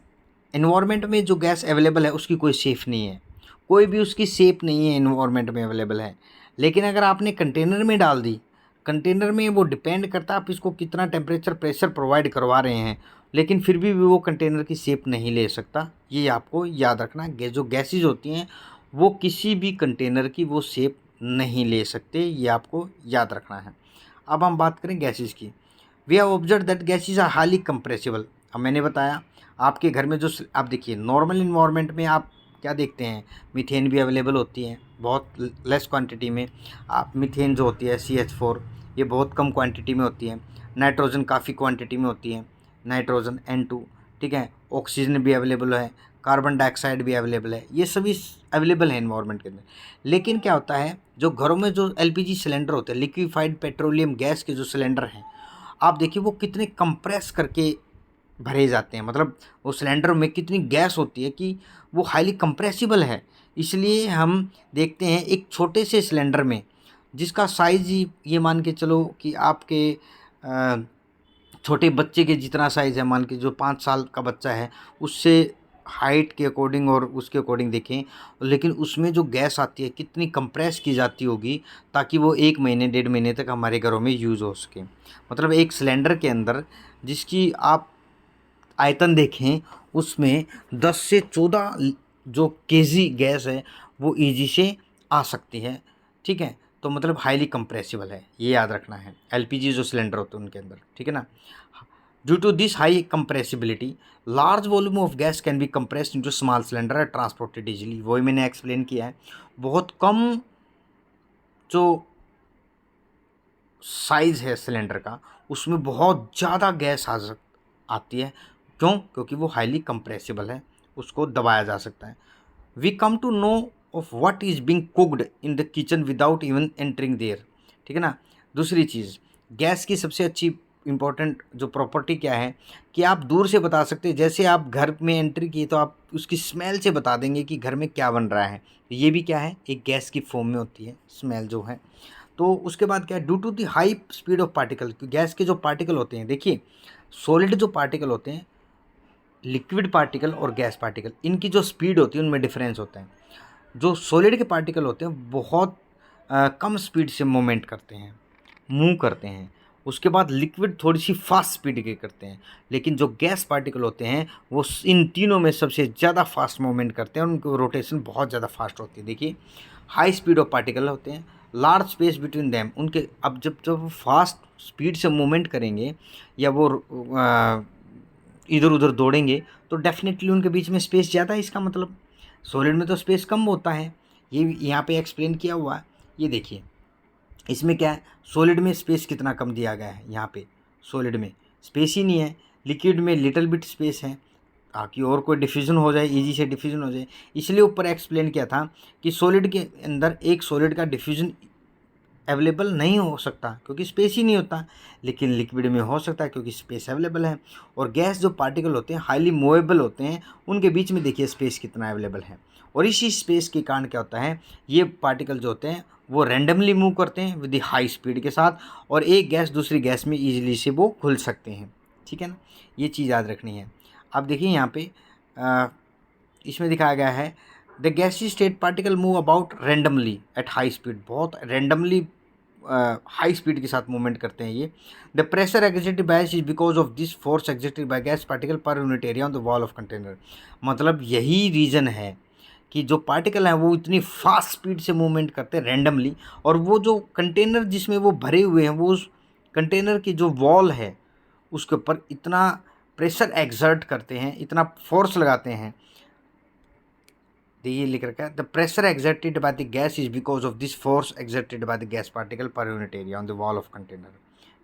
S1: एनवायरनमेंट में जो गैस अवेलेबल है उसकी कोई शेप नहीं है, कोई भी उसकी शेप नहीं है एनवायरनमेंट में अवेलेबल है। लेकिन अगर आपने कंटेनर में डाल दी, कंटेनर में वो डिपेंड करता है आप इसको कितना टेम्परेचर प्रेशर प्रोवाइड करवा रहे हैं, लेकिन फिर भी वो कंटेनर की शेप नहीं ले सकता। ये आपको याद रखना, जो गैसेज होती हैं वो किसी भी कंटेनर की वो शेप नहीं ले सकते, ये आपको याद रखना है। अब हम बात करें गैसेज की। We have observe that gases are highly compressible. अब मैंने बताया आपके घर में जो आप देखिए नॉर्मल इन्वायरमेंट में आप क्या देखते हैं, मीथेन भी अवेलेबल होती है बहुत लेस क्वांटिटी में। आप मीथेन जो होती है CH4, ये बहुत कम क्वांटिटी में होती है। नाइट्रोजन काफ़ी क्वांटिटी में होती है, नाइट्रोजन N2, ठीक है। ऑक्सीजन भी अवेलेबल है, कार्बन डाइऑक्साइड भी अवेलेबल है, ये सभी अवेलेबल है इन्वायरमेंट के अंदर। लेकिन क्या होता है, जो घरों में जो LPG सिलेंडर होते हैं, लिक्विफाइड पेट्रोलियम गैस के जो सिलेंडर हैं, आप देखिए वो कितने कंप्रेस करके भरे जाते हैं, मतलब वो सिलेंडर में कितनी गैस होती है कि वो हाईली कंप्रेसिबल है। इसलिए हम देखते हैं एक छोटे से सिलेंडर में, जिसका साइज़ ही ये मान के चलो कि आपके छोटे बच्चे के जितना साइज़ है, मान के जो 5 साल का बच्चा है उससे हाइट के अकॉर्डिंग और उसके अकॉर्डिंग देखें, लेकिन उसमें जो गैस आती है कितनी कंप्रेस की जाती होगी ताकि वो 1 महीने 1.5 महीने तक हमारे घरों में यूज़ हो सके। मतलब एक सिलेंडर के अंदर जिसकी आप आयतन देखें, उसमें 10 से 14 जो केजी गैस है वो ईजी से आ सकती है, ठीक है। तो मतलब हाईली कंप्रेसिबल है, ये याद रखना है, LPG जो सिलेंडर होते हैं उनके अंदर, ठीक है ना। Due to this high compressibility, large volume of gas can be compressed into small cylinder and transported easily. वही मैंने एक्सप्लेन किया है, बहुत कम जो साइज़ है सिलेंडर का उसमें बहुत ज़्यादा गैस आती है। क्यों? क्योंकि वो हाईली कंप्रेसिबल है, उसको दबाया जा सकता है। We come to know of what is being cooked in the kitchen without even entering there, ठीक है ना। दूसरी चीज़, गैस की सबसे अच्छी इम्पोर्टेंट जो प्रॉपर्टी क्या है कि आप दूर से बता सकते हैं, जैसे आप घर में एंट्री किए तो आप उसकी स्मेल से बता देंगे कि घर में क्या बन रहा है। ये भी क्या है, एक गैस की फॉर्म में होती है स्मेल जो है। तो उसके बाद क्या है, due to the high speed of particle, gas के जो पार्टिकल होते हैं, देखिए सॉलिड जो पार्टिकल होते हैं, लिक्विड पार्टिकल और गैस पार्टिकल, इनकी जो स्पीड होती है उनमें डिफरेंस होता है। जो सॉलिड के पार्टिकल होते हैं बहुत कम स्पीड से मूवमेंट करते हैं, मूव करते हैं। उसके बाद लिक्विड थोड़ी सी फास्ट स्पीड के करते हैं, लेकिन जो गैस पार्टिकल होते हैं वो इन तीनों में सबसे ज़्यादा फास्ट मूवमेंट करते हैं, उनकी रोटेशन बहुत ज़्यादा फास्ट होती है। देखिए हाई स्पीड ऑफ पार्टिकल होते हैं, लार्ज स्पेस बिटवीन दैम, उनके अब जब वो फास्ट स्पीड से मूवमेंट करेंगे या वो इधर उधर दौड़ेंगे तो डेफिनेटली उनके बीच में स्पेस ज़्यादा है। इसका मतलब सॉलिड में तो स्पेस कम होता है, ये यहाँ पे एक्सप्लेन किया हुआ है। ये देखिए इसमें क्या है, सॉलिड में स्पेस कितना कम दिया गया है, यहाँ पे सॉलिड में स्पेस ही नहीं है, लिक्विड में लिटिल बिट स्पेस है ताकि और कोई डिफ्यूजन हो जाए, इजी से डिफ्यूजन हो जाए। इसलिए ऊपर एक्सप्लेन किया था कि सॉलिड के अंदर एक सॉलिड का डिफ्यूजन अवेलेबल नहीं हो सकता क्योंकि स्पेस ही नहीं होता, लेकिन लिक्विड में हो सकता है क्योंकि स्पेस अवेलेबल है। और गैस जो पार्टिकल होते हैं हाईली मूवेबल होते हैं, उनके बीच में देखिए स्पेस कितना अवेलेबल है। और इसी स्पेस के कारण क्या होता है, ये पार्टिकल जो होते हैं वो रैंडमली मूव करते हैं विद हाई स्पीड के साथ, और एक गैस दूसरी गैस में ईजिली से वो घुल सकते हैं, ठीक है ना। ये चीज़ याद रखनी है। आप देखिए यहाँ पे इसमें दिखाया गया है the gaseous state particle move about randomly at high speed, बहुत रेंडमली हाई स्पीड के साथ मूवमेंट करते हैं ये। The pressure exerted by is because of this force exerted by gas particle per unit area on the wall of container. मतलब यही reason है कि जो पार्टिकल हैं वो इतनी फास्ट स्पीड से मूवमेंट करते हैं रेंडमली, और वो जो कंटेनर जिसमें वो भरे हुए हैं वो उस कंटेनर की जो वॉल है उसके ऊपर इतना प्रेशर एक्सर्ट करते हैं, इतना फोर्स लगाते हैं। ये लिख रखा है the pressure exerted by the gas is because of this force exerted by the gas particle per unit area on the wall of container.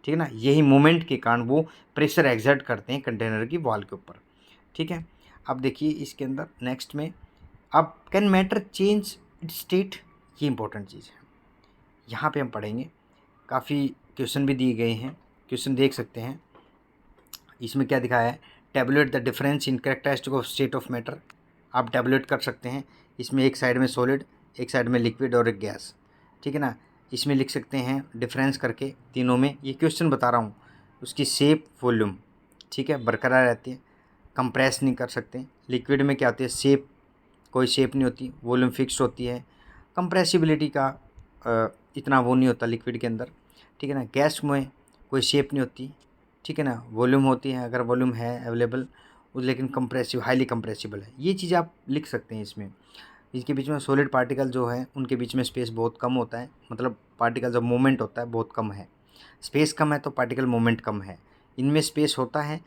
S1: ठीक है ना, यही मूवमेंट के कारण वो प्रेशर एक्सर्ट करते हैं कंटेनर की वॉल के ऊपर। ठीक है, अब देखिए इसके अंदर नेक्स्ट में अब can matter change it's state, ये इंपॉर्टेंट चीज़ है। यहाँ पे हम पढ़ेंगे, काफ़ी क्वेश्चन भी दिए गए हैं, क्वेश्चन देख सकते हैं। इसमें क्या दिखाया है, tabulate the difference in characteristic of state of matter. आप टैबुलेट कर सकते हैं, इसमें एक साइड में सॉलिड, एक साइड में लिक्विड और एक गैस। ठीक है ना, इसमें लिख सकते हैं डिफरेंस करके तीनों में। ये क्वेश्चन बता रहा हूँ, उसकी शेप वॉल्यूम ठीक है बरकरार रहती है, कंप्रेस नहीं कर सकते। लिक्विड में क्या होती है, शेप कोई शेप नहीं होती, वॉल्यूम फिक्स होती है, कंप्रेसिबिलिटी का इतना वो नहीं होता लिक्विड के अंदर। ठीक है ना, गैस में कोई शेप नहीं होती। ठीक है ना, वॉल्यूम होती है अगर वॉल्यूम है अवेलेबल, लेकिन कंप्रेसिव हाईली कंप्रेसिबल है। ये चीज़ आप लिख सकते हैं इसमें। इसके बीच में सॉलिड पार्टिकल जो है उनके बीच में स्पेस बहुत कम होता है, मतलब पार्टिकल जब मूवमेंट होता है बहुत कम है, स्पेस कम है तो पार्टिकल मूवमेंट कम है। इनमें स्पेस होता है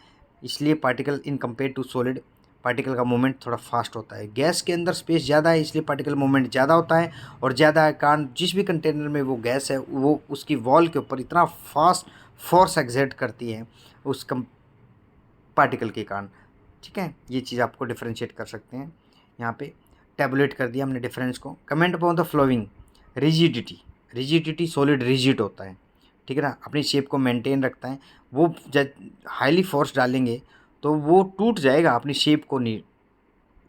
S1: इसलिए particle in compare to solid particle का मूवमेंट थोड़ा फास्ट होता है। गैस के अंदर स्पेस ज़्यादा है इसलिए पार्टिकल मूवमेंट ज़्यादा होता है, और ज़्यादा है कारण जिस भी कंटेनर में वो गैस है वो उसकी वॉल के ऊपर इतना फास्ट फोर्स एक्सर्ट करती है उस पार्टिकल के कारण। ठीक है, ये चीज़ आपको डिफ्रेंशिएट कर सकते हैं। यहाँ पे टैबुलेट कर दिया हमने डिफरेंस को। Comment upon the flowing rigidity, rigidity solid rigid होता है। ठीक है ना, अपनी शेप को मेंटेन रखता है। वो जब हाईली फोर्स डालेंगे तो वो टूट जाएगा, अपनी शेप को नहीं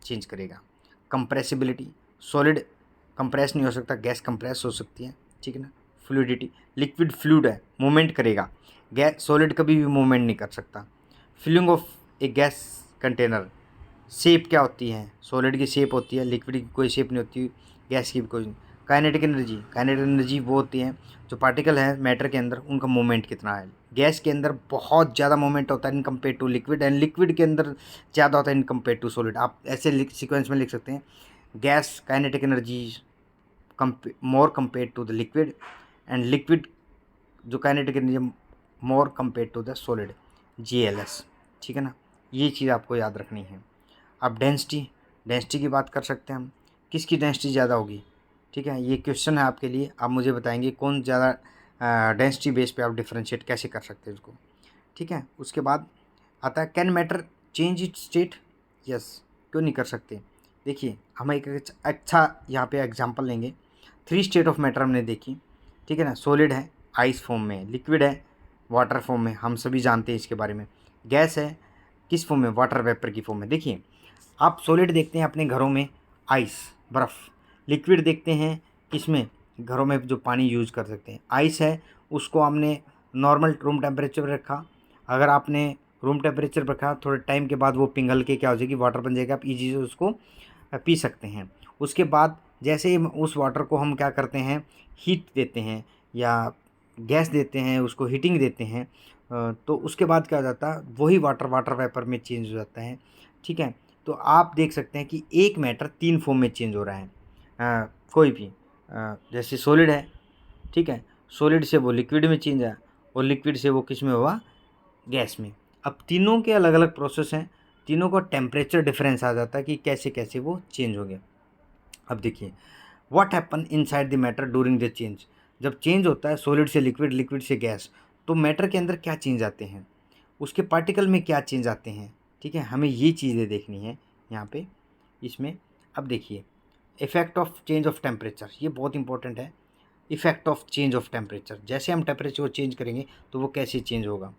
S1: चेंज करेगा। कंप्रेसिबिलिटी, सॉलिड कंप्रेस नहीं हो सकता, गैस कंप्रेस हो सकती है। ठीक है ना, फ्लूइडिटी, लिक्विड फ्लूइड है मूवमेंट करेगा, गैस सॉलिड कभी भी मूवमेंट नहीं कर सकता। Filling of a gas container, shape क्या होती है, सॉलिड की शेप होती है, लिक्विड की कोई शेप नहीं होती, गैस की भी कोई। काइनेटिक एनर्जी, काइनेटिक एनर्जी वो होती है जो पार्टिकल है मैटर के अंदर उनका मूवमेंट कितना है। गैस के अंदर बहुत ज़्यादा मूवमेंट होता है in compare to liquid, and liquid के अंदर ज़्यादा होता है इन कम्पेयर टू सॉलिड। आप ऐसे सीक्वेंस में लिख सकते हैं, gas kinetic energy more compare to the liquid, and liquid जो kinetic energy more compare to the solid, GLS। ठीक है ना, ये चीज़ आपको याद रखनी है। अब डेंसिटी, डेंसिटी की बात कर सकते हैं हम, किसकी डेंसिटी ज़्यादा होगी। ठीक है, ये क्वेश्चन है आपके लिए, आप मुझे बताएंगे कौन ज़्यादा डेंसिटी बेस पे आप डिफरेंशिएट कैसे कर सकते हैं उसको। ठीक है, उसके बाद आता है can matter change it state, yes क्यों नहीं कर सकते। देखिए हम एक अच्छा यहाँ पे एग्जांपल लेंगे। 3 स्टेट ऑफ मैटर हमने देखी। ठीक है ना, सॉलिड है आइस फॉर्म में, लिक्विड है वाटर फॉर्म में, हम सभी जानते हैं इसके बारे में, गैस है किस फॉर्म में, वाटर वेपर की फॉर्म में। देखिए आप सॉलिड देखते हैं अपने घरों में आइस बर्फ़, लिक्विड देखते हैं किसमें, घरों में जो पानी यूज़ कर सकते हैं। आइस है उसको हमने नॉर्मल रूम टेम्परेचर पर रखा, अगर आपने रूम टेम्परेचर पर रखा थोड़े टाइम के बाद वो पिघल के क्या हो जाएगी, वाटर बन जाएगा, आप ईजी से उसको पी सकते हैं। उसके बाद जैसे ही उस वाटर को हम क्या करते हैं, हीट देते हैं या गैस देते हैं, उसको हीटिंग देते हैं, तो उसके बाद क्या हो जाता है, वही वाटर वाटर वेपर में चेंज हो जाता है। ठीक है, तो आप देख सकते हैं कि एक मैटर 3 फॉर्म में चेंज हो रहा है। कोई भी जैसे सॉलिड है, ठीक है, सॉलिड से वो लिक्विड में चेंज आया, और लिक्विड से वो किस में हुआ, गैस में। अब तीनों के अलग अलग प्रोसेस हैं, तीनों का टेम्परेचर डिफरेंस आ जाता है कि कैसे कैसे वो चेंज हो गया। अब देखिए what happen inside the matter during the change, जब चेंज होता है सॉलिड से लिक्विड, लिक्विड से गैस, तो मैटर के अंदर क्या चेंज आते हैं, उसके पार्टिकल में क्या चेंज आते हैं। ठीक है, हमें ये चीज़ें देखनी है यहाँ पे इसमें। अब देखिए effect of change of temperature, ये बहुत इंपॉर्टेंट है। Effect of change of temperature, जैसे हम टेम्परेचर को चेंज करेंगे तो वो कैसे चेंज होगा।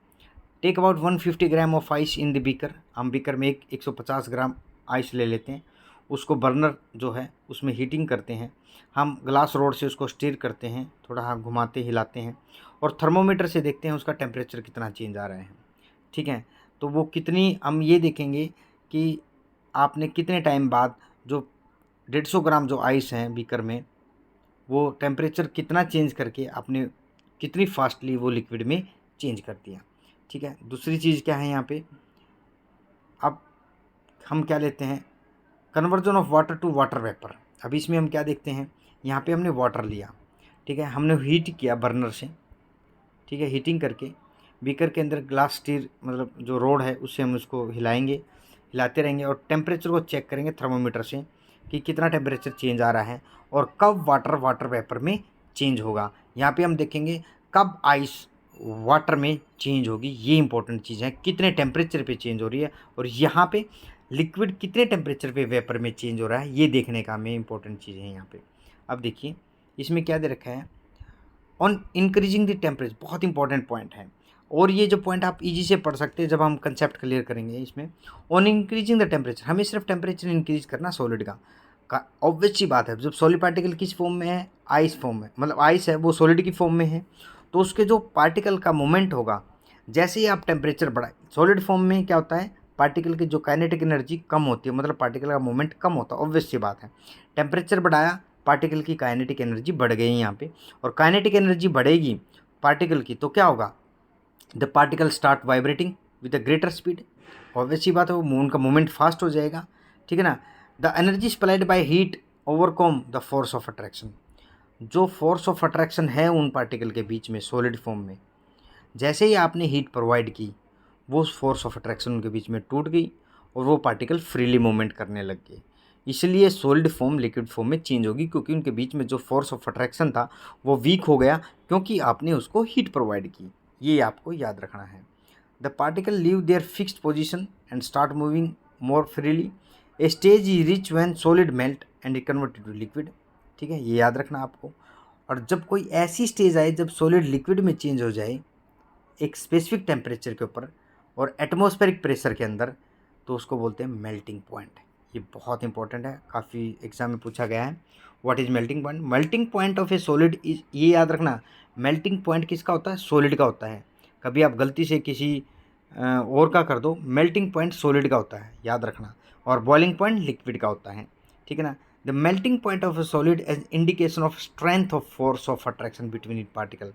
S1: Take about 150 gram of ice in the beaker, हम बीकर में 150 ग्राम आइस ले लेते हैं, उसको बर्नर जो है उसमें हीटिंग करते हैं, हम ग्लास रोड से उसको स्टीर करते हैं, थोड़ा हाथ घुमाते हिलाते हैं, और थर्मोमीटर से देखते हैं उसका टेम्परेचर कितना चेंज आ रहा है। ठीक है, तो वो कितनी, हम ये देखेंगे कि आपने कितने टाइम बाद जो 150 ग्राम जो आइस है बीकर में, वो टेम्परेचर कितना चेंज करके आपने कितनी फास्टली वो लिक्विड में चेंज कर दिया। ठीक है, दूसरी चीज़ क्या है यहाँ पे, अब हम क्या लेते हैं, conversion of water to water vapour. अब इसमें हम क्या देखते हैं, यहाँ पे हमने वाटर लिया, ठीक है, हमने हीट किया बर्नर से, ठीक है, हीटिंग करके बीकर के अंदर ग्लास स्टील मतलब जो रोड है उससे हम उसको हिलाएंगे, हिलाते रहेंगे और टेम्परेचर को चेक करेंगे थर्मोमीटर से कि कितना टेम्परेचर चेंज आ रहा है और कब वाटर वेपर में चेंज होगा। यहाँ पे हम देखेंगे कब आइस वाटर में चेंज होगी, ये इंपॉर्टेंट चीज़ है, कितने टेम्परेचर पे चेंज हो रही है और यहाँ पे लिक्विड कितने टेम्परेचर पे वेपर में चेंज हो रहा है, ये देखने का हमें इंपॉर्टेंट चीज़ है यहाँ पे। अब देखिए इसमें क्या दे रखा है, ऑन इंक्रीजिंग द टेम्परेचर, बहुत इंपॉर्टेंट पॉइंट है और ये जो पॉइंट आप इजी से पढ़ सकते हैं जब हम कंसेप्ट क्लियर करेंगे इसमें। ऑन इंक्रीजिंग द टेम्परेचर, हमें सिर्फ टेम्परेचर इंक्रीज करना सॉलिड का ऑब्वियस सी बात है। जब सॉलिड पार्टिकल किस फॉर्म में है, आइस फॉर्म में, मतलब आइस है वो सॉलिड की फॉर्म में है, तो उसके जो पार्टिकल का मूवमेंट होगा, जैसे ही आप टेम्परेचर बढ़ाए, सॉलिड फॉर्म में क्या होता है, पार्टिकल की जो काइनेटिक एनर्जी कम होती है, मतलब पार्टिकल का मूवमेंट कम होता है, ऑब्वियस सी बात है। टेम्परेचर बढ़ाया, पार्टिकल की काइनेटिक एनर्जी बढ़ गई यहाँ पे, और काइनेटिक एनर्जी बढ़ेगी पार्टिकल की तो क्या होगा, the particle start vibrating with a greater speed, obvious सी बात है, वो उनका मूवमेंट फास्ट हो जाएगा, ठीक है ना। The energy supplied by heat overcome the force of attraction, जो फोर्स ऑफ अट्रैक्शन है उन पार्टिकल के बीच में सॉलिड फॉर्म में, जैसे ही आपने हीट प्रोवाइड की वो फोर्स ऑफ अट्रैक्शन उनके बीच में टूट गई और वो पार्टिकल फ्रीली मूवमेंट करने लग गए। इसलिए सॉलिड फॉर्म लिक्विड फॉर्म में चेंज होगी, क्योंकि उनके बीच में जो फोर्स ऑफ अट्रैक्शन था वो वीक हो गया क्योंकि आपने उसको हीट प्रोवाइड की। ये आपको याद रखना है। The particle leave their fixed position and start moving more freely, a stage is reach when solid melt and converted to liquid. ठीक है, ये याद रखना आपको। और जब कोई ऐसी स्टेज आए जब सॉलिड लिक्विड में चेंज हो जाए एक स्पेसिफिक टेम्परेचर के ऊपर और एटमॉस्फेरिक प्रेशर के अंदर, तो उसको बोलते हैं मेल्टिंग पॉइंट। ये बहुत इंपॉर्टेंट है, काफ़ी एग्जाम में पूछा गया है। What is melting point? Melting point of a solid is, ये याद रखना, मेल्टिंग पॉइंट किसका होता है? सॉलिड का होता है। कभी आप गलती से किसी और का कर दो, मेल्टिंग पॉइंट सॉलिड का होता है, याद रखना। और बॉइलिंग पॉइंट लिक्विड का होता है, ठीक है ना। The melting point of a solid as indication of strength of force of attraction between it particle,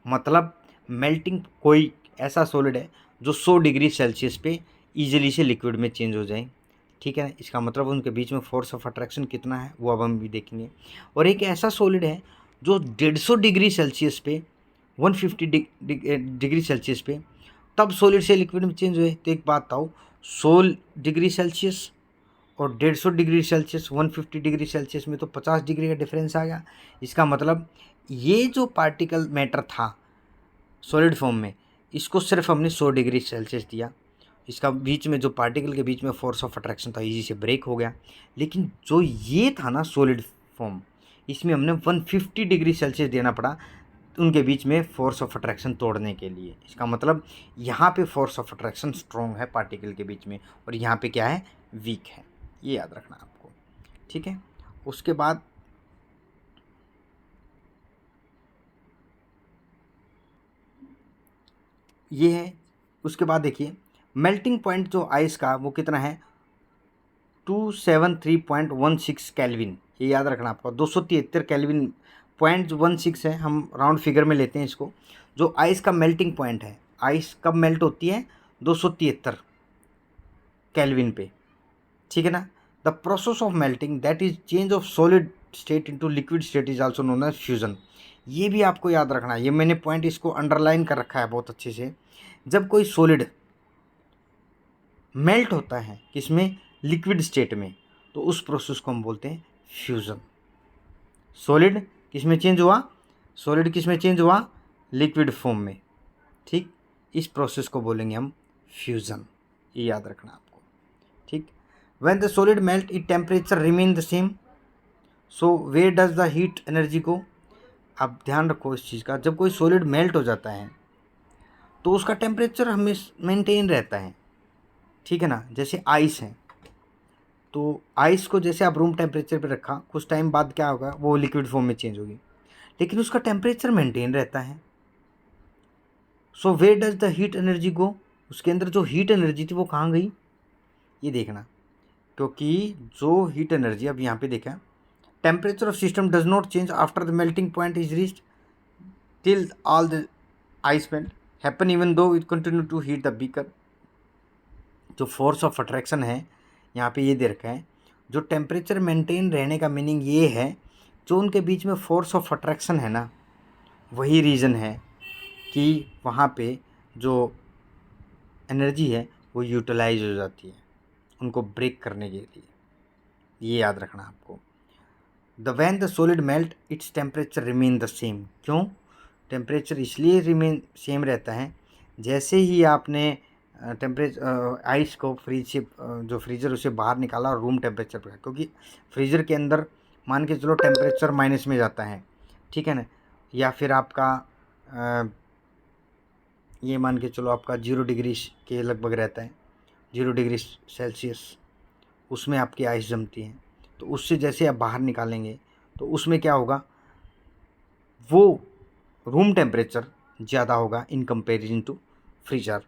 S1: मतलब मेल्टिंग कोई ऐसा सॉलिड है जो 100 डिग्री सेल्सियस पे ईजिली से लिक्विड में चेंज हो जाए, ठीक है ना। इसका मतलब उनके बीच में फोर्स ऑफ अट्रैक्शन कितना है वो अब हम भी देखेंगे। और एक ऐसा सॉलिड है जो 150 डिग्री सेल्सियस पे 150 डिग्री सेल्सियस पे तब सॉलिड से लिक्विड में चेंज हुए। तो एक बात बताओ, 100 डिग्री सेल्सियस और 150 डिग्री सेल्सियस 150 डिग्री सेल्सियस में तो 50 डिग्री का डिफरेंस आ गया। इसका मतलब ये जो पार्टिकल मैटर था सॉलिड फॉर्म में, इसको सिर्फ हमने 100 डिग्री सेल्सियस दिया, इसका बीच में जो पार्टिकल के बीच में फोर्स ऑफ अट्रैक्शन था इजी से ब्रेक हो गया। लेकिन जो ये था ना सॉलिड फॉर्म, इसमें हमने 150 डिग्री सेल्सियस देना पड़ा उनके बीच में फोर्स ऑफ अट्रैक्शन तोड़ने के लिए। इसका मतलब यहाँ पे फोर्स ऑफ अट्रैक्शन स्ट्रॉन्ग है पार्टिकल के बीच में और यहाँ पे क्या है, वीक है। ये याद रखना आपको, ठीक है। उसके बाद ये है, उसके बाद देखिए मेल्टिंग पॉइंट जो आइस का वो कितना है, 273.16 केल्विन। ये याद रखना आपको, 273 केल्विन, 0.16 है, हम राउंड फिगर में लेते हैं इसको। जो आइस का मेल्टिंग पॉइंट है, आइस कब मेल्ट होती है, 273 केल्विन पे, ठीक है ना। The process of melting that is change of solid state into liquid state is also known as fusion. ये भी आपको याद रखना है, ये मैंने पॉइंट इसको अंडरलाइन कर रखा है बहुत अच्छे से। जब कोई सॉलिड मेल्ट होता है किसमें, लिक्विड स्टेट में, तो उस प्रोसेस को हम बोलते हैं फ्यूज़न। सॉलिड किस में चेंज हुआ, सॉलिड किस में चेंज हुआ, लिक्विड फॉर्म में, ठीक। इस प्रोसेस को बोलेंगे हम फ्यूज़न, ये याद रखना आपको, ठीक। When the solid melt it temperature remain the same, so where does the heat energy go. आप ध्यान रखो इस चीज़ का, जब कोई सॉलिड मेल्ट हो जाता है तो उसका टेम्परेचर हमेशा मेंटेन रहता है, ठीक है ना। जैसे आइस है, तो आइस को जैसे आप रूम टेम्परेचर पे रखा, कुछ टाइम बाद क्या होगा, वो लिक्विड फॉर्म में चेंज होगी, लेकिन उसका टेम्परेचर मेंटेन रहता है। So where does the heat energy go, उसके अंदर जो हीट एनर्जी थी वो कहाँ गई, ये देखना। क्योंकि जो हीट एनर्जी, अब यहाँ पे देखा, temperature of system does not change after the melting point is reached till all the ice melt happen even though it continue to heat the beaker. जो फोर्स ऑफ अट्रैक्शन है यहाँ पे ये दे रखा है, जो टेम्परेचर मेंटेन रहने का मीनिंग ये है, जो उनके बीच में फोर्स ऑफ अट्रैक्शन है ना, वही रीज़न है कि वहाँ पे जो एनर्जी है वो यूटिलाइज हो जाती है उनको ब्रेक करने के लिए। ये याद रखना आपको। The when the solid melt its temperature remain the same. क्यों टेम्परेचर इसलिए रिमेन सेम रहता है, जैसे ही आपने टेम्परेचर आइस को फ्रीज से जो फ्रीज़र उसे बाहर निकाला और रूम टेम्परेचर पर, क्योंकि फ्रीज़र के अंदर मान के चलो टेम्परेचर माइनस में जाता है, ठीक है ना, या फिर आपका ये मान के चलो आपका 0 डिग्री के लगभग रहता है, 0 डिग्री सेल्सियस, उसमें आपकी आइस जमती है। तो उससे जैसे आप बाहर निकालेंगे तो उसमें क्या होगा, वो रूम टेम्परेचर ज़्यादा होगा इन कंपेरिजन टू फ्रीजर।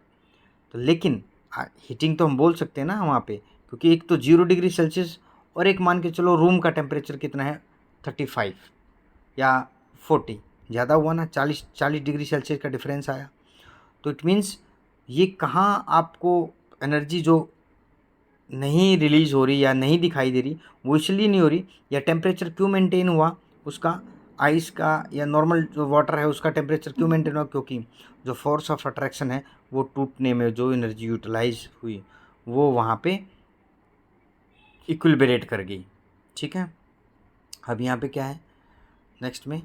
S1: तो लेकिन हीटिंग तो हम बोल सकते हैं ना वहाँ पे, क्योंकि एक तो 0 डिग्री सेल्सियस और एक मान के चलो रूम का टेम्परेचर कितना है 35 या 40, ज़्यादा हुआ ना, 40 डिग्री सेल्सियस का डिफरेंस आया। तो इट मीन्स ये कहाँ आपको एनर्जी जो नहीं रिलीज़ हो रही या नहीं दिखाई दे रही, वो इसलिए नहीं हो रही, या टेम्परेचर क्यों मेंटेन हुआ उसका, आइस का या नॉर्मल जो वाटर है उसका टेम्परेचर क्यों मेंटेन हुआ, क्योंकि जो फोर्स ऑफ अट्रैक्शन है वो टूटने में जो एनर्जी यूटिलाइज हुई वो वहाँ पे इक्विलिब्रेट कर गई। ठीक है, अब यहाँ पे क्या है नेक्स्ट में,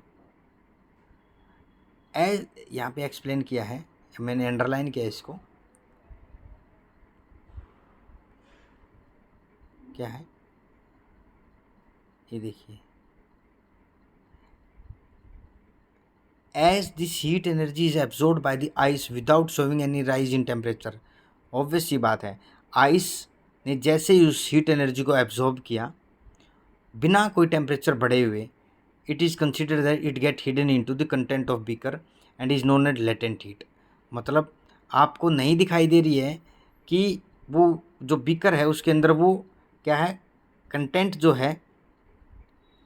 S1: एज यहाँ पे एक्सप्लेन किया है, मैंने अंडरलाइन किया इसको, क्या है ये देखिए, as this heat energy is absorbed by the ice without showing any rise in temperature। Obvious सी बात है, आइस ने जैसे ही उस हीट एनर्जी को एब्जॉर्ब किया बिना कोई टेम्परेचर बढ़े हुए, it is consider that it get hidden into the content of beaker and is known as latent heat. मतलब आपको नहीं दिखाई दे रही है कि वो जो बीकर है उसके अंदर वो क्या है, कंटेंट जो है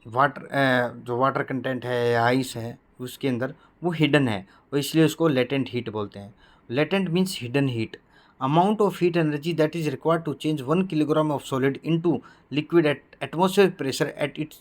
S1: वाटर, जो वाटर कंटेंट है या आइस है उसके अंदर वो हिडन है, और इसलिए उसको लेटेंट हीट बोलते हैं। Latent means hidden heat, amount of heat energy that is required to change 1 kilogram of solid into liquid at atmospheric pressure at its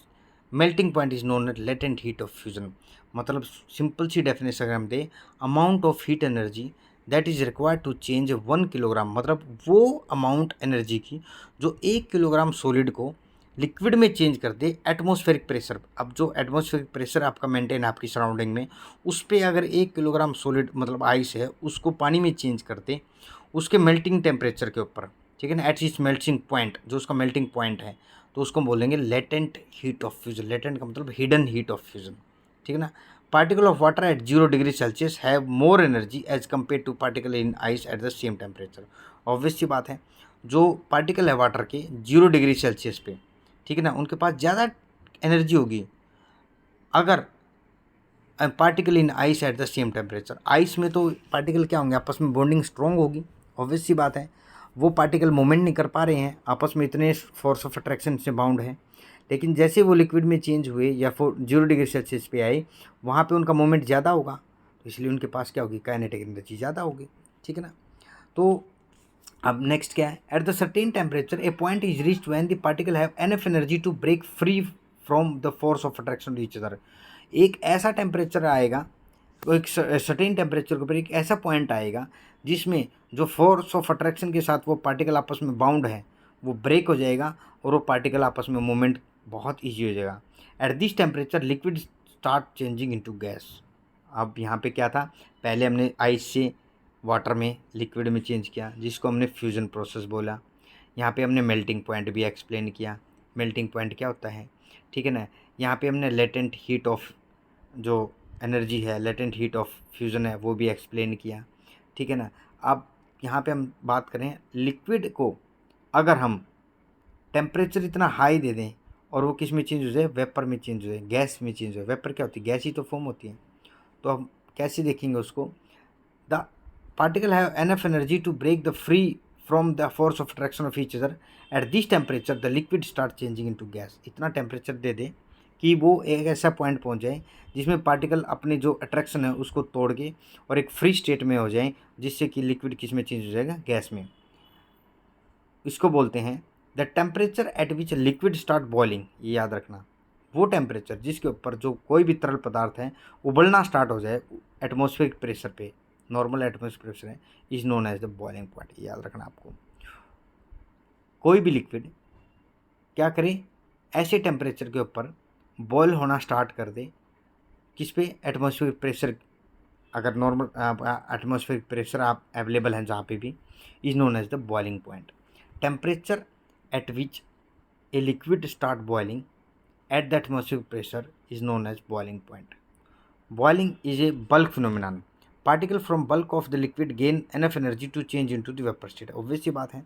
S1: melting point is known at latent heat of fusion. मतलब simple सी definition अगर हम दें, amount of heat energy that is required to change 1 kilogram, मतलब वो amount energy की जो 1 kilogram solid को लिक्विड में चेंज कर दे एटमॉस्फेरिक प्रेशर। अब जो एटमॉस्फेरिक प्रेशर आपका मेंटेन है आपकी सराउंडिंग में, उस पर अगर 1 किलोग्राम सॉलिड मतलब आइस है उसको पानी में चेंज कर दे उसके मेल्टिंग टेम्परेचर के ऊपर, ठीक है ना, एट इस मेल्टिंग पॉइंट, जो उसका मेल्टिंग पॉइंट है, तो उसको बोलेंगे latent heat of fusion. Latent का मतलब हिडन हीट ऑफ फ्यूजन, ठीक है ना। Particle of water at 0 degree Celsius have more energy as compare to particle in ice at the same temperature. Obvious सी बात है, जो पार्टिकल है वाटर के 0 डिग्री सेल्सियस पे, ठीक है ना, उनके पास ज़्यादा एनर्जी होगी अगर particle in ice at the same temperature. Ice में तो पार्टिकल क्या होंगे, आपस में बॉन्डिंग स्ट्रॉन्ग होगी, ऑब्वियस सी बात है, वो पार्टिकल मूवमेंट नहीं कर पा रहे हैं आपस में, इतने फोर्स ऑफ अट्रैक्शन से बाउंड है। लेकिन जैसे वो लिक्विड में चेंज हुए या 0 डिग्री सेल्सियस पे आए, वहाँ पे उनका मूवमेंट ज़्यादा होगा, तो इसलिए उनके पास क्या होगी, काइनेटिक एनर्जी ज़्यादा होगी, ठीक है ना। तो अब नेक्स्ट क्या है, at the certain temperature a point is reached when the particle have enough energy to break free from the force of attraction to each other. एक ऐसा टेम्परेचर आएगा, तो एक सर्टेन टेम्परेचर के ऊपर एक ऐसा पॉइंट आएगा जिसमें जो फोर्स ऑफ अट्रैक्शन के साथ वो पार्टिकल आपस में बाउंड है वो ब्रेक हो जाएगा और वो पार्टिकल आपस में मूवमेंट बहुत ईजी हो जाएगा। At this temperature liquid start changing into gas. अब यहाँ पे क्या था, पहले हमने आइस से वाटर में लिक्विड में चेंज किया जिसको हमने फ्यूज़न प्रोसेस बोला। यहाँ पे हमने मेल्टिंग पॉइंट भी एक्सप्लेन किया, मेल्टिंग पॉइंट क्या होता है, ठीक है ना। यहाँ पे हमने लेटेंट हीट ऑफ जो एनर्जी है, लेटेंट हीट ऑफ फ्यूज़न है, वो भी एक्सप्लेन किया, ठीक है ना। अब यहाँ पे हम बात करें लिक्विड को, अगर हम टेम्परेचर इतना हाई दे दें और वो किस में चेंज हो जाए, वेपर में चेंज हो जाए, गैस में चेंज हो जाए। वेपर क्या होती है, गैस ही तो फॉर्म होती है। तो हम कैसे देखेंगे उसको, the particle have enough energy to break the free from the force of attraction of each other. At this temperature the liquid start changing into gas. इतना टेम्परेचर दे दे कि वो एक ऐसा पॉइंट पहुंच जाए जिसमें पार्टिकल अपने जो अट्रैक्शन है उसको तोड़ के और एक फ्री स्टेट में हो जाए, जिससे कि लिक्विड किस में चेंज हो जाएगा, गैस में। इसको बोलते हैं the temperature at which liquid start boiling. ये याद रखना, वो टेम्परेचर जिसके ऊपर जो कोई भी तरल पदार्थ है उबलना स्टार्ट हो जाए एटमॉस्फेरिक प्रेशर पे, नॉर्मल एटमॉस्फेरिक प्रेशर है, is known as the boiling point. याद रखना आपको। कोई भी लिक्विड क्या करे, ऐसे टेम्परेचर के ऊपर बॉयल होना स्टार्ट कर दे, किस पे, एटमॉस्फेरिक प्रेशर। अगर नॉर्मल एटमॉस्फेरिक प्रेशर आप अवेलेबल हैं जहाँ पे भी, is known as the boiling point. Temperature at which a liquid start boiling at the atmospheric pressure is known as boiling point. Boiling is a bulk phenomenon. Particle from bulk of the liquid gain enough energy to change into the vapor state. Obvious सी बात है,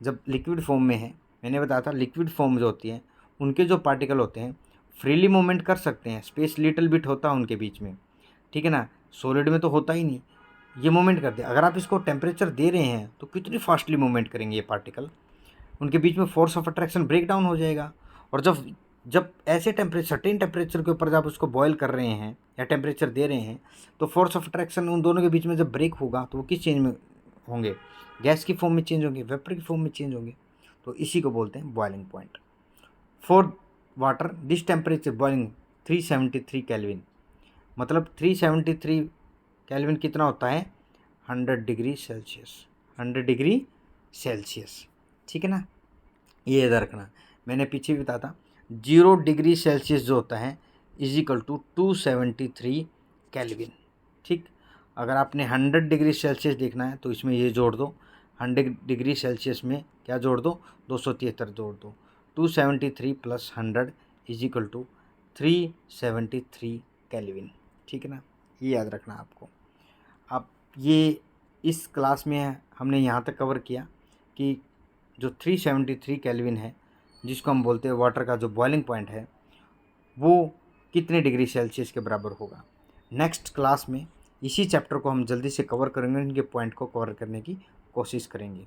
S1: जब liquid form में है, मैंने बताया था liquid form जो होती है उनके जो पार्टिकल होते हैं फ्रीली मूवमेंट कर सकते हैं, स्पेस लिटिल बिट होता है उनके बीच में, ठीक है ना। सॉलिड में तो होता ही नहीं, ये मूवमेंट करते हैं। अगर आप इसको टेम्परेचर दे रहे हैं तो कितनी फास्टली मूवमेंट करेंगे ये पार्टिकल, उनके बीच में force of attraction break down हो जाएगा। और जब ऐसे टेम्परेचर, सर्टेन टेम्परेचर के ऊपर जब उसको बॉयल कर रहे हैं या टेम्परेचर दे रहे हैं तो फोर्स ऑफ अट्रैक्शन उन दोनों के बीच में जब ब्रेक होगा तो वो किस चेंज में होंगे, गैस की फॉर्म में चेंज होंगे, वेपर की फॉर्म में चेंज होंगे। तो इसी को बोलते हैं boiling point. For water this temperature boiling 373 kelvin. मतलब 373 केल्विन कितना होता है, 100 डिग्री सेल्सियस। 100 डिग्री सेल्सियस, ठीक है ना। ये याद रखना, मैंने पीछे भी बताया था 0 डिग्री सेल्सियस जो होता है इज इक्वल टू 273 केल्विन, ठीक। अगर आपने 100 डिग्री सेल्सियस देखना है तो इसमें ये जोड़ दो, 100 डिग्री सेल्सियस में क्या जोड़ दो, 273 जोड़ दो। 273 plus 100 is equal to 373 kelvin, ठीक है ना। ये याद रखना आपको। अब ये इस क्लास में हमने यहाँ तक कवर किया कि जो 373 केल्विन है जिसको हम बोलते हैं वाटर का जो बॉइलिंग पॉइंट है वो कितने डिग्री सेल्सियस के बराबर होगा। नेक्स्ट क्लास में इसी चैप्टर को हम जल्दी से कवर करेंगे, इनके पॉइंट को कवर करने की कोशिश करेंगे।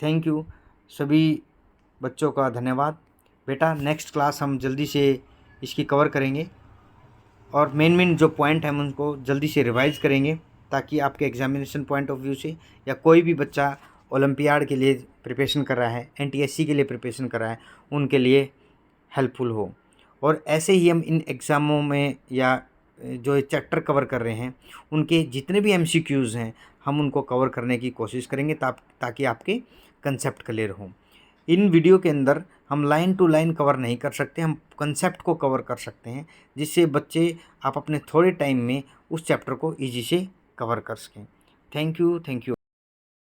S1: थैंक यू सभी बच्चों का, धन्यवाद बेटा। नेक्स्ट क्लास हम जल्दी से इसकी कवर करेंगे और मेन जो पॉइंट हैं हम उनको जल्दी से रिवाइज करेंगे ताकि आपके एग्जामिनेशन पॉइंट ऑफ व्यू से या कोई भी बच्चा ओलंपियाड के लिए प्रिपरेशन कर रहा है, NTSC के लिए प्रिपरेशन कर रहा है, उनके लिए हेल्पफुल हो। और ऐसे ही हम इन एग्ज़ामों में या जो चैप्टर कवर कर रहे हैं उनके जितने भी MCQs हैं हम उनको कवर करने की कोशिश करेंगे ताकि आपके कंसेप्ट क्लियर हों। इन वीडियो के अंदर हम लाइन टू लाइन कवर नहीं कर सकते, हम कंसेप्ट को कवर कर सकते हैं जिससे बच्चे आप अपने थोड़े टाइम में उस चैप्टर को ईजी से कवर कर सकें। Thank you.